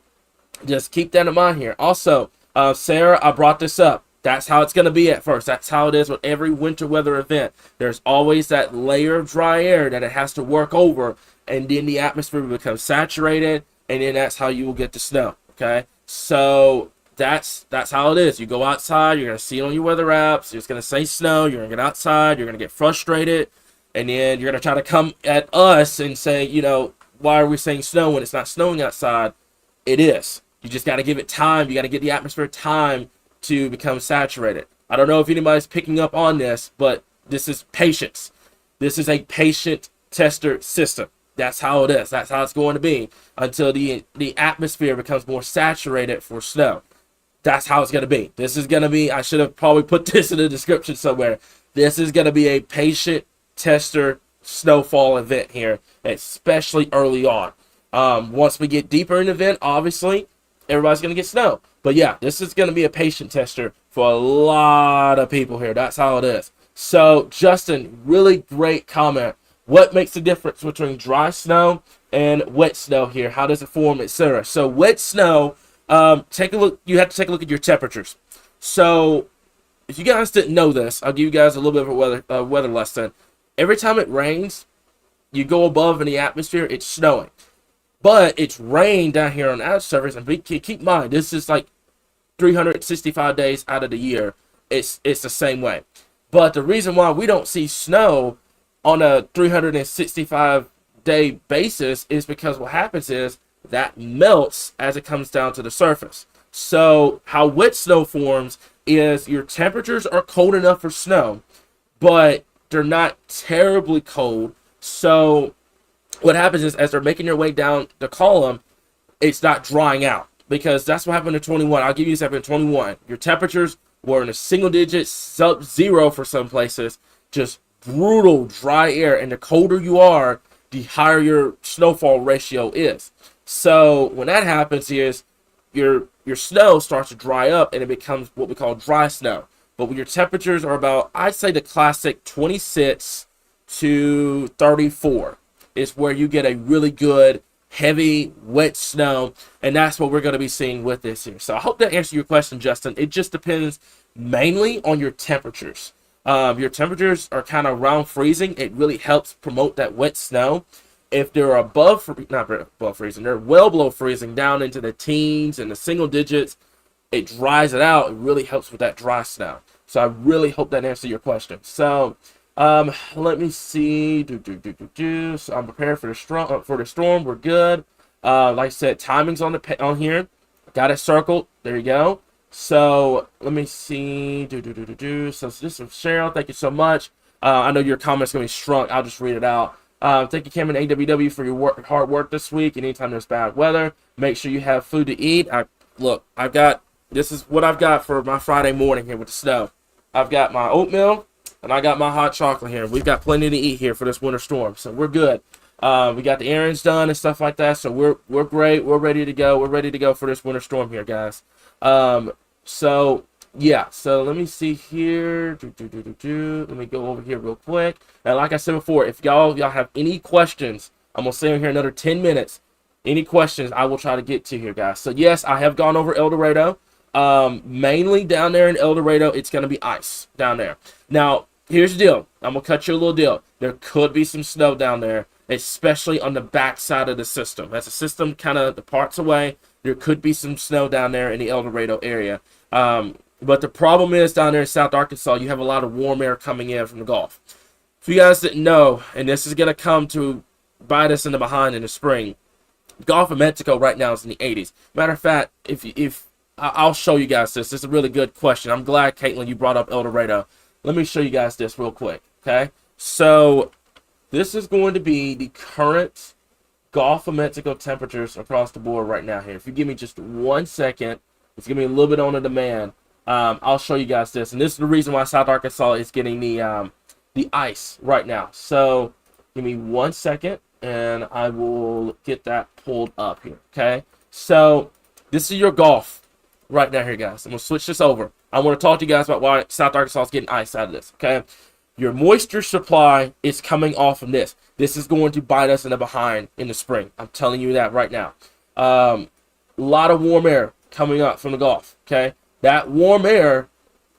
just keep that in mind here. Also, Sarah, I brought this up. That's how it's going to be at first. That's how it is with every winter weather event. There's always that layer of dry air that it has to work over, and then the atmosphere will become saturated, and then that's how you will get the snow. Okay? So that's how it is. You go outside, you're going to see it on your weather apps, it's going to say snow, you're going to get outside, you're going to get frustrated, and then you're going to try to come at us and say, why are we saying snow when it's not snowing outside? It is. You just got to give it time. You got to give the atmosphere time to become saturated. I don't know if anybody's picking up on this, but this is patience. This is a patient tester system. That's how it is. That's how it's going to be until the atmosphere becomes more saturated for snow. That's how it's going to be. This is going to be, I should have probably put this in the description somewhere. This is going to be a patient tester snowfall event here, especially early on. Once we get deeper in the event, obviously, everybody's going to get snow. But yeah, this is going to be a patient tester for a lot of people here. That's how it is. So, Justin, really great comment. What makes the difference between dry snow and wet snow here? How does it form, etc.? So, wet snow, take a look. You have to take a look at your temperatures. So, if you guys didn't know this, I'll give you guys a little bit of a weather lesson. Every time it rains, you go above in the atmosphere, it's snowing. But it's rain down here on the outer surface, and keep in mind, this is like 365 days out of the year. It's the same way. But the reason why we don't see snow on a 365-day basis is because what happens is that melts as it comes down to the surface. So how wet snow forms is your temperatures are cold enough for snow, but they're not terribly cold. So what happens is as they're making their way down the column, it's not drying out, because that's what happened in 21. I'll give you something in 21. Your temperatures were in a single digit, sub-zero for some places, just brutal dry air, and the colder you are, the higher your snowfall ratio is. So when that happens is your snow starts to dry up and it becomes what we call dry snow. But when your temperatures are about, I'd say the classic 26 to 34 is where you get a really good heavy wet snow, and that's what we're going to be seeing with this here. So I hope that answers your question, Justin. It just depends mainly on your temperatures. Your temperatures are kind of around freezing. It really helps promote that wet snow. If they're not above freezing, they're well below freezing, down into the teens and the single digits, it dries it out. It really helps with that dry snow. So I really hope that answers your question. So let me see. So I'm prepared for the storm. We're good. Like I said, timing's on here. Got it circled. There you go. So let me see. So this is Cheryl. Thank you so much. I know your comment's gonna be shrunk. I'll just read it out. Thank you, Cameron AWW, for your hard work this week. And anytime there's bad weather, make sure you have food to eat. This is what I've got for my Friday morning here with the snow. I've got my oatmeal and I got my hot chocolate here. We've got plenty to eat here for this winter storm, so we're good. We got the errands done and stuff like that, so we're great. We're ready to go. We're ready to go for this winter storm here, guys. So yeah. So let me see here. Let me go over here real quick. And like I said before, if y'all have any questions, I'm gonna stay in here another 10 minutes. Any questions, I will try to get to here, guys. So yes, I have gone over El Dorado. Mainly down there in El Dorado, it's going to be ice down there. Now, here's the deal. I'm going to cut you a little deal. There could be some snow down there, especially on the back side of the system. As the system kind of departs away, there could be some snow down there in the El Dorado area. But the problem is down there in South Arkansas, you have a lot of warm air coming in from the Gulf. If you guys didn't know, and this is going to come to bite us in the behind in the spring, Gulf of Mexico right now is in the 80s. Matter of fact, if I'll show you guys this. This is a really good question. I'm glad, Caitlin, you brought up El Dorado. Let me show you guys this real quick, okay? So this is going to be the current Gulf of Mexico temperatures across the board right now here. If you give me just 1 second, it's going to be a little bit on the demand. I'll show you guys this. And this is the reason why South Arkansas is getting the ice right now. So give me 1 second, and I will get that pulled up here, okay? So this is your Gulf right now here, guys. I'm going to switch this over. I want to talk to you guys about why South Arkansas is getting ice out of this, okay? Your moisture supply is coming off from this. This is going to bite us in the behind in the spring. I'm telling you that right now. A lot of warm air coming up from the Gulf, okay? That warm air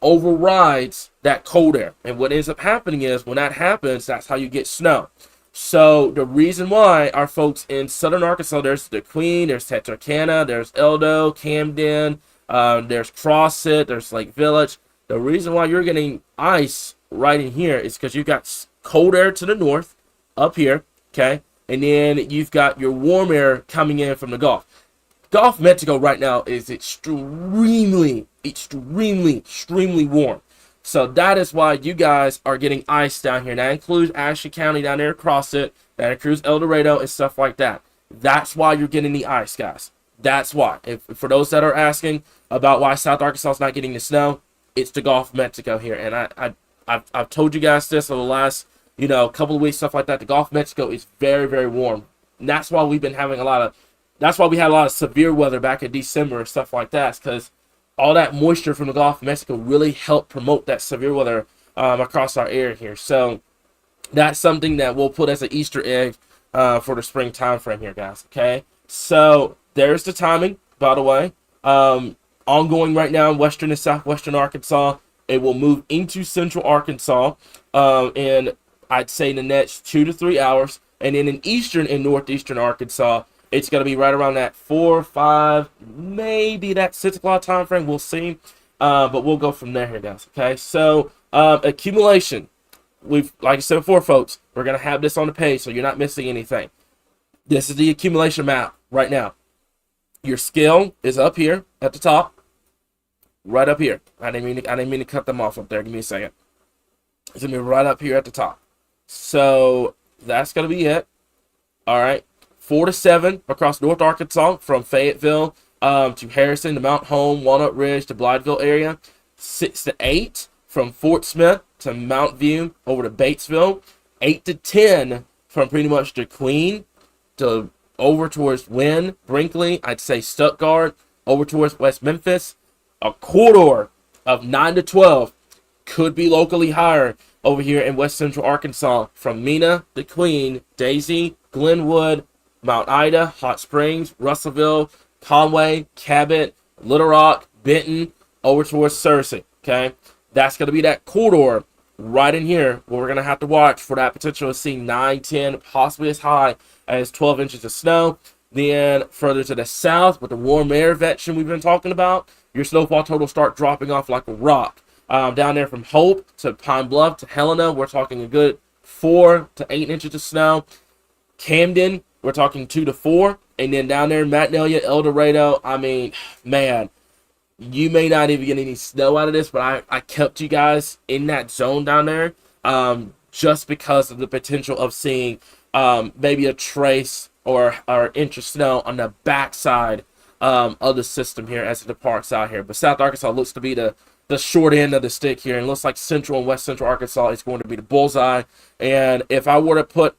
overrides that cold air. And what ends up happening is when that happens, that's how you get snow. So the reason why our folks in southern Arkansas, there's the Queen, there's Texarkana, there's Eldo, Camden, there's Crossit, there's Lake Village. The reason why you're getting ice right in here is because you've got cold air to the north up here, okay? And then you've got your warm air coming in from the Gulf. Gulf of Mexico right now is extremely warm. So that is why you guys are getting ice down here. That includes Ashley County down there across it. That includes El Dorado and stuff like that. That's why you're getting the ice, guys. That's why. For those that are asking about why South Arkansas is not getting the snow, it's the Gulf of Mexico here. And I've told you guys this over the last couple of weeks, stuff like that. The Gulf of Mexico is very warm. And that's why we've been having that's why we had a lot of severe weather back in December and stuff like that, because all that moisture from the Gulf of Mexico really helped promote that severe weather across our area here. So that's something that we'll put as an Easter egg for the spring time frame here, guys. Okay, so there's the timing, by the way. Ongoing right now in western and southwestern Arkansas. It will move into central Arkansas in, I'd say, the next 2 to 3 hours. And then in eastern and northeastern Arkansas, it's going to be right around that 4 or 5, maybe that 6 o'clock time frame. We'll see. But we'll go from there here, guys. Okay, so accumulation. Like I said before, folks, we're going to have this on the page so you're not missing anything. This is the accumulation map right now. Your scale is up here at the top. Right up here. I didn't mean to cut them off up there. Give me a second. It's going to be right up here at the top. So that's going to be it. All right. 4 to 7 across North Arkansas from Fayetteville to Harrison to Mount Home, Walnut Ridge to Blytheville area. 6 to 8 from Fort Smith to Mount View over to Batesville. 8 to 10 from pretty much the Queen to over towards Wynn, Brinkley, I'd say Stuttgart, over towards West Memphis. A corridor of 9 to 12 could be locally higher over here in west central Arkansas from Mena, the Queen, Daisy, Glenwood, Mount Ida, Hot Springs, Russellville, Conway, Cabot, Little Rock, Benton, over towards Searcy. Okay, that's going to be that corridor right in here where we're going to have to watch for that potential to see 9, 10, possibly as high as 12 inches of snow. Then further to the south with the warm air vection we've been talking about, your snowfall total start dropping off like a rock. Down there from Hope to Pine Bluff to Helena, we're talking a good 4 to 8 inches of snow. Camden, we're talking 2 to 4. And then down there in Magnolia, El Dorado, I mean, man, you may not even get any snow out of this, but I kept you guys in that zone down there just because of the potential of seeing maybe a trace or inch of snow on the backside of the system here as it departs out here. But South Arkansas looks to be the short end of the stick here, and it looks like central and west central Arkansas is going to be the bullseye. And if I were to put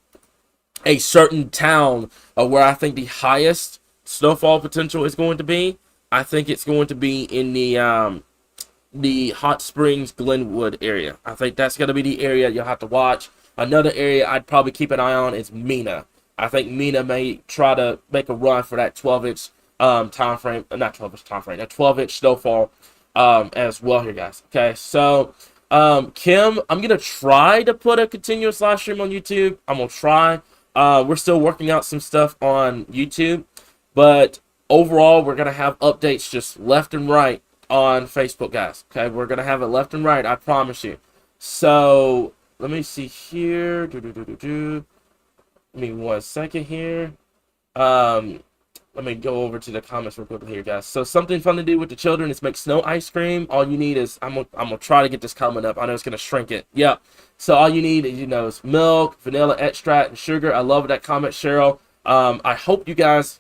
a certain town where I think the highest snowfall potential is going to be, I think it's going to be in the Hot Springs, Glenwood area. I think that's going to be the area you'll have to watch. Another area I'd probably keep an eye on is Mena. I think Mena may try to make a run for that 12-inch time frame, not 12-inch time frame, that 12-inch snowfall as well here, guys. Okay, so Kim, I'm gonna try to put a continuous live stream on YouTube. I'm gonna try. We're still working out some stuff on YouTube, but overall, we're gonna have updates just left and right on Facebook, guys. Okay, we're gonna have it left and right. I promise you. So let me see here. Give me 1 second here. Let me go over to the comments real quickly here, guys. So something fun to do with the children is make snow ice cream. All you need is, I'm gonna try to get this coming up. I know it's gonna shrink it. Yep. So all you need is, is milk, vanilla extract, and sugar. I love that comment, Cheryl. I hope you guys,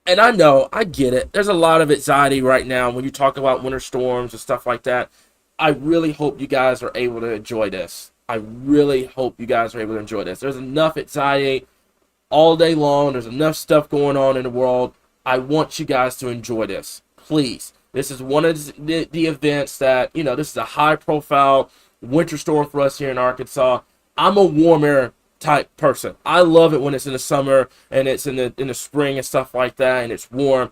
and I know, I get it. There's a lot of anxiety right now when you talk about winter storms and stuff like that. I really hope you guys are able to enjoy this. I really hope you guys are able to enjoy this. There's enough anxiety all day long. There's enough stuff going on in the world. I want you guys to enjoy this. Please. This is one of the events that, this is a high profile winter storm for us here in Arkansas. I'm a warm air type person. I love it when it's in the summer and it's in the spring and stuff like that and it's warm.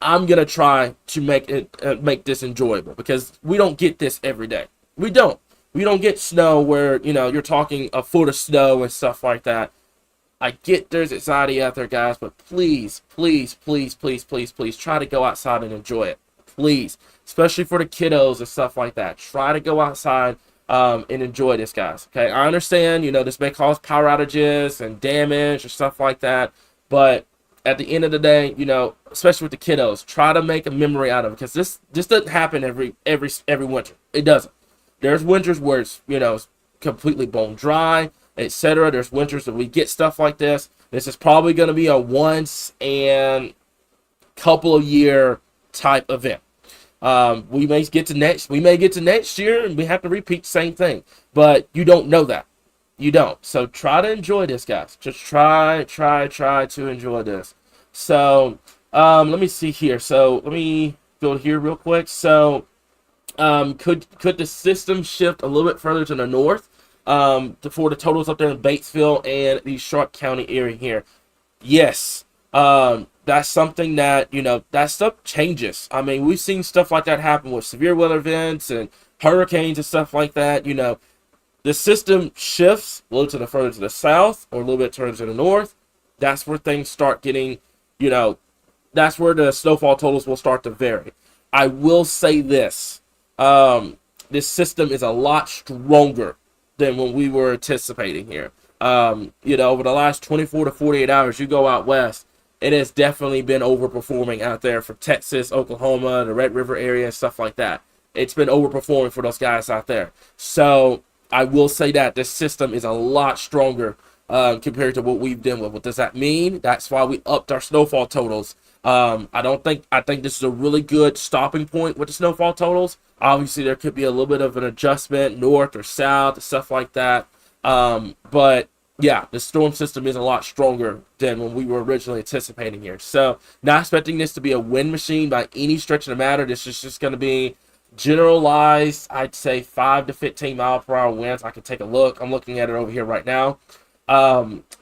I'm going to try to make this enjoyable because we don't get this every day. We don't. We don't get snow where, you're talking a foot of snow and stuff like that. I get there's anxiety out there, guys, but please, please, please, please, please, please try to go outside and enjoy it. Please, especially for the kiddos and stuff like that. Try to go outside and enjoy this, guys. Okay, I understand, this may cause power outages and damage or stuff like that, but at the end of the day, especially with the kiddos, try to make a memory out of it because this doesn't happen every winter. It doesn't. There's winters where it's completely bone dry, etc. There's winters that we get stuff like this. This is probably going to be a once and couple of year type event. We may get to next year and we have to repeat the same thing, but you don't know that. You don't. So try to enjoy this, guys. Just try to enjoy this. So let me see here. So let me go here real quick. So could the system shift a little bit further to the north for the totals up there in Batesville and the Sharp County area here? Yes. That's something that, that stuff changes. I mean, we've seen stuff like that happen with severe weather events and hurricanes and stuff like that. The system shifts a little further to the south or a little bit further to the north. That's where things start getting, that's where the snowfall totals will start to vary. I will say this. This system is a lot stronger than what we were anticipating here. Over the last 24 to 48 hours, you go out west, it has definitely been overperforming out there for Texas, Oklahoma, the Red River area, and stuff like that. It's been overperforming for those guys out there. So I will say that this system is a lot stronger compared to what we've done with. What does that mean? That's why we upped our snowfall totals. I think this is a really good stopping point with the snowfall totals. Obviously, there could be a little bit of an adjustment north or south, stuff like that. But yeah, the storm system is a lot stronger than when we were originally anticipating here. So not expecting this to be a wind machine by any stretch of the matter. This is just going to be generalized, I'd say 5 to 15 mile per hour winds. I can take a look. I'm looking at it over here right now.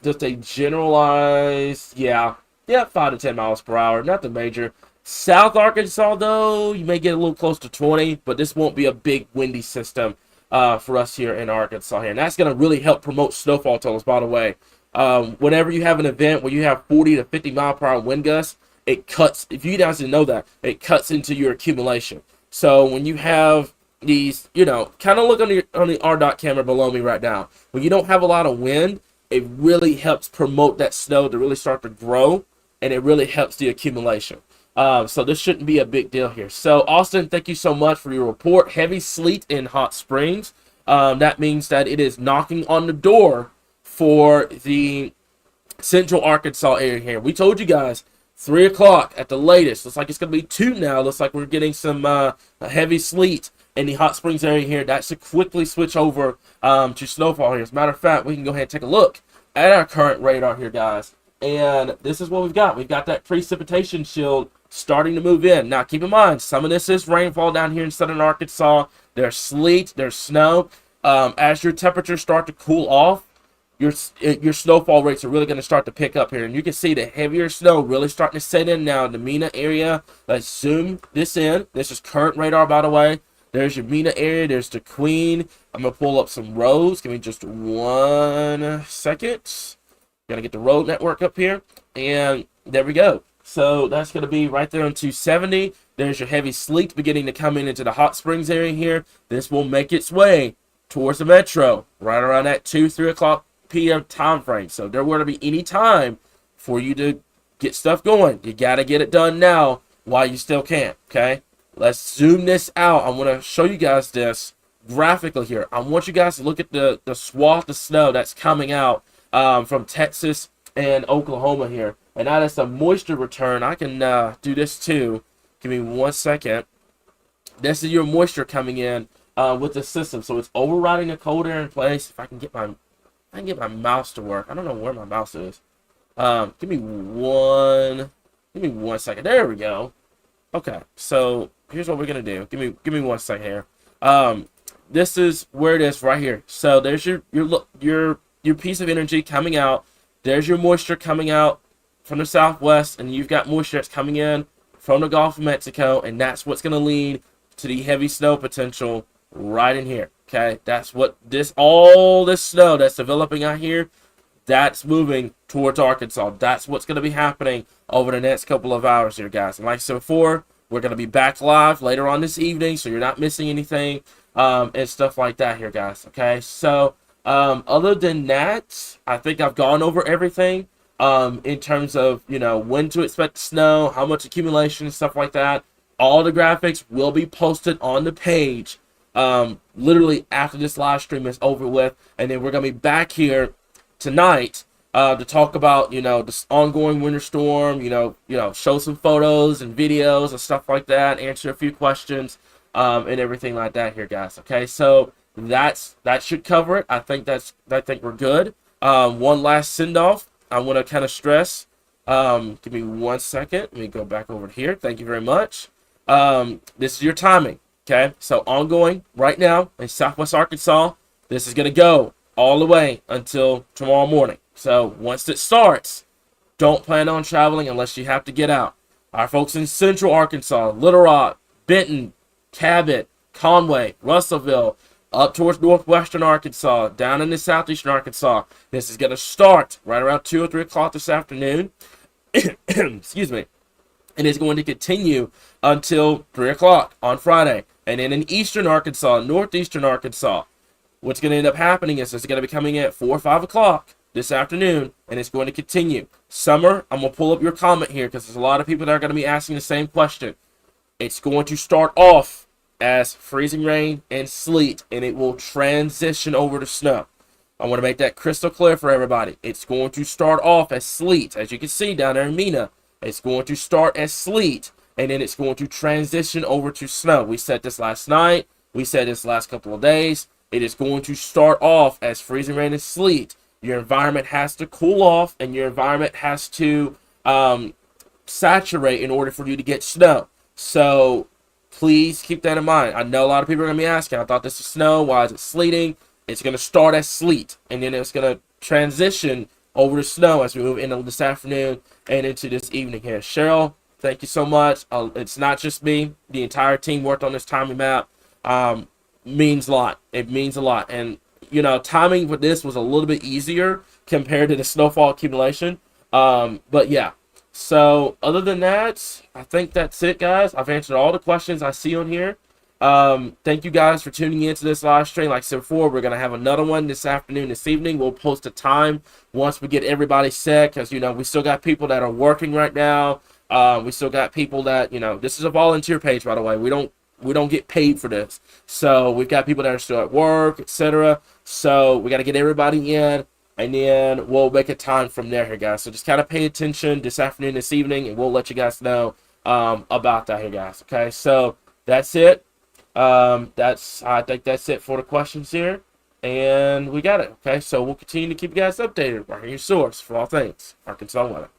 Just a generalized, 5 to 10 miles per hour. Nothing major. South Arkansas, though, you may get a little close to 20, but this won't be a big windy system for us here in Arkansas here. And that's going to really help promote snowfall totals, by the way. Whenever you have an event where you have 40 to 50 mile per hour wind gusts, it cuts, if you guys didn't know that, it cuts into your accumulation. So when you have these, kind of look on the RDOT camera below me right now. When you don't have a lot of wind, it really helps promote that snow to really start to grow, and it really helps the accumulation. So this shouldn't be a big deal here. So Austin, thank you so much for your report. Heavy sleet in Hot Springs. That means that it is knocking on the door for the Central Arkansas area here. We told you guys 3 o'clock at the latest. Looks like it's going to be 2 now. Looks like we're getting some heavy sleet in the Hot Springs area here. That should quickly switch over to snowfall here. As a matter of fact, we can go ahead and take a look at our current radar here, guys. And this is what we've got. We've got that precipitation shield starting to move in. Now, keep in mind, some of this is rainfall down here in southern Arkansas. There's sleet, there's snow. As your temperatures start to cool off, your snowfall rates are really going to start to pick up here. And you can see the heavier snow really starting to set in now in the Mena area. Let's zoom this in. This is current radar, by the way. There's your Mina area. There's the Queen. I'm going to pull up some roads. Give me just 1 second. Got to get the road network up here. And there we go. So that's going to be right there on 270. There's your heavy sleet beginning to come in into the hot springs area here. This will make its way towards the metro right around that 3 o'clock p.m. time frame. So there won't be any time for you to get stuff going. You got to get it done now while you still can, okay? Let's zoom this out. I want to show you guys this graphically here. I want you guys to look at the swath of snow that's coming out from Texas and Oklahoma here. And that is the moisture return. I can do this too. Give me 1 second. This is your moisture coming in with the system. So it's overriding the cold air in place. If I can get my mouse to work. I don't know where my mouse is. Give me 1 second. There we go. Okay, so here's what we're gonna do. Give me 1 second here. This is where it is right here. So there's your piece of energy coming out. There's your moisture coming out from the southwest, and you've got moisture that's coming in from the Gulf of Mexico, and that's what's gonna lead to the heavy snow potential right in here. Okay, that's what all this snow that's developing out here, that's moving towards Arkansas. That's what's going to be happening over the next couple of hours here, guys. And like I said before, we're going to be back live later on this evening, so you're not missing anything and stuff like that here, guys. Okay, so other than that, I think I've gone over everything in terms of, when to expect snow, how much accumulation, stuff like that. All the graphics will be posted on the page literally after this live stream is over with, and then we're going to be back here tonight to talk about this ongoing winter storm, show some photos and videos and stuff like that, answer a few questions and everything like that here, guys. Okay, so that should cover it. I think we're good. One last send off I want to kind of stress. Give me 1 second. Let me go back over here. Thank you very much. This is your timing. Okay, so ongoing right now in Southwest Arkansas. This is going to go all the way until tomorrow morning. So once it starts, don't plan on traveling unless you have to get out. Our folks in Central Arkansas, Little Rock, Benton, Cabot, Conway, Russellville, up towards northwestern Arkansas, down into southeastern Arkansas. This is going to start right around 2 or 3 o'clock this afternoon. Excuse me. And it's going to continue until 3 o'clock on Friday. And then in eastern Arkansas, northeastern Arkansas, what's going to end up happening is it's going to be coming at 4 or 5 o'clock this afternoon, and it's going to continue. Summer, I'm going to pull up your comment here because there's a lot of people that are going to be asking the same question. It's going to start off as freezing rain and sleet, and it will transition over to snow. I want to make that crystal clear for everybody. It's going to start off as sleet, as you can see down there in Mina. It's going to start as sleet, and then it's going to transition over to snow. We said this last night. We said this last couple of days. It is going to start off as freezing rain and sleet. Your environment has to cool off, and your environment has to saturate in order for you to get snow. So please keep that in mind. I know a lot of people are going to be asking, I thought this was snow. Why is it sleeting? It's going to start as sleet, and then it's going to transition over to snow as we move into this afternoon and into this evening here. Cheryl, thank you so much. It's not just me. The entire team worked on this timing map. Means a lot. It means a lot. And, timing for this was a little bit easier compared to the snowfall accumulation. But, yeah. So, other than that, I think that's it, guys. I've answered all the questions I see on here. Thank you guys for tuning into this live stream. Like I said before, we're going to have another one this afternoon, this evening. We'll post a time once we get everybody set because, we still got people that are working right now. We still got people that, this is a volunteer page, by the way. We don't get paid for this. So we've got people that are still at work, etc. So we got to get everybody in, and then we'll make a time from there here, guys. So just kind of pay attention this afternoon, this evening, and we'll let you guys know about that here, guys. Okay, so that's it. I think that's it for the questions here, and we got it. Okay, so we'll continue to keep you guys updated right here, your source for all things Arkansas weather.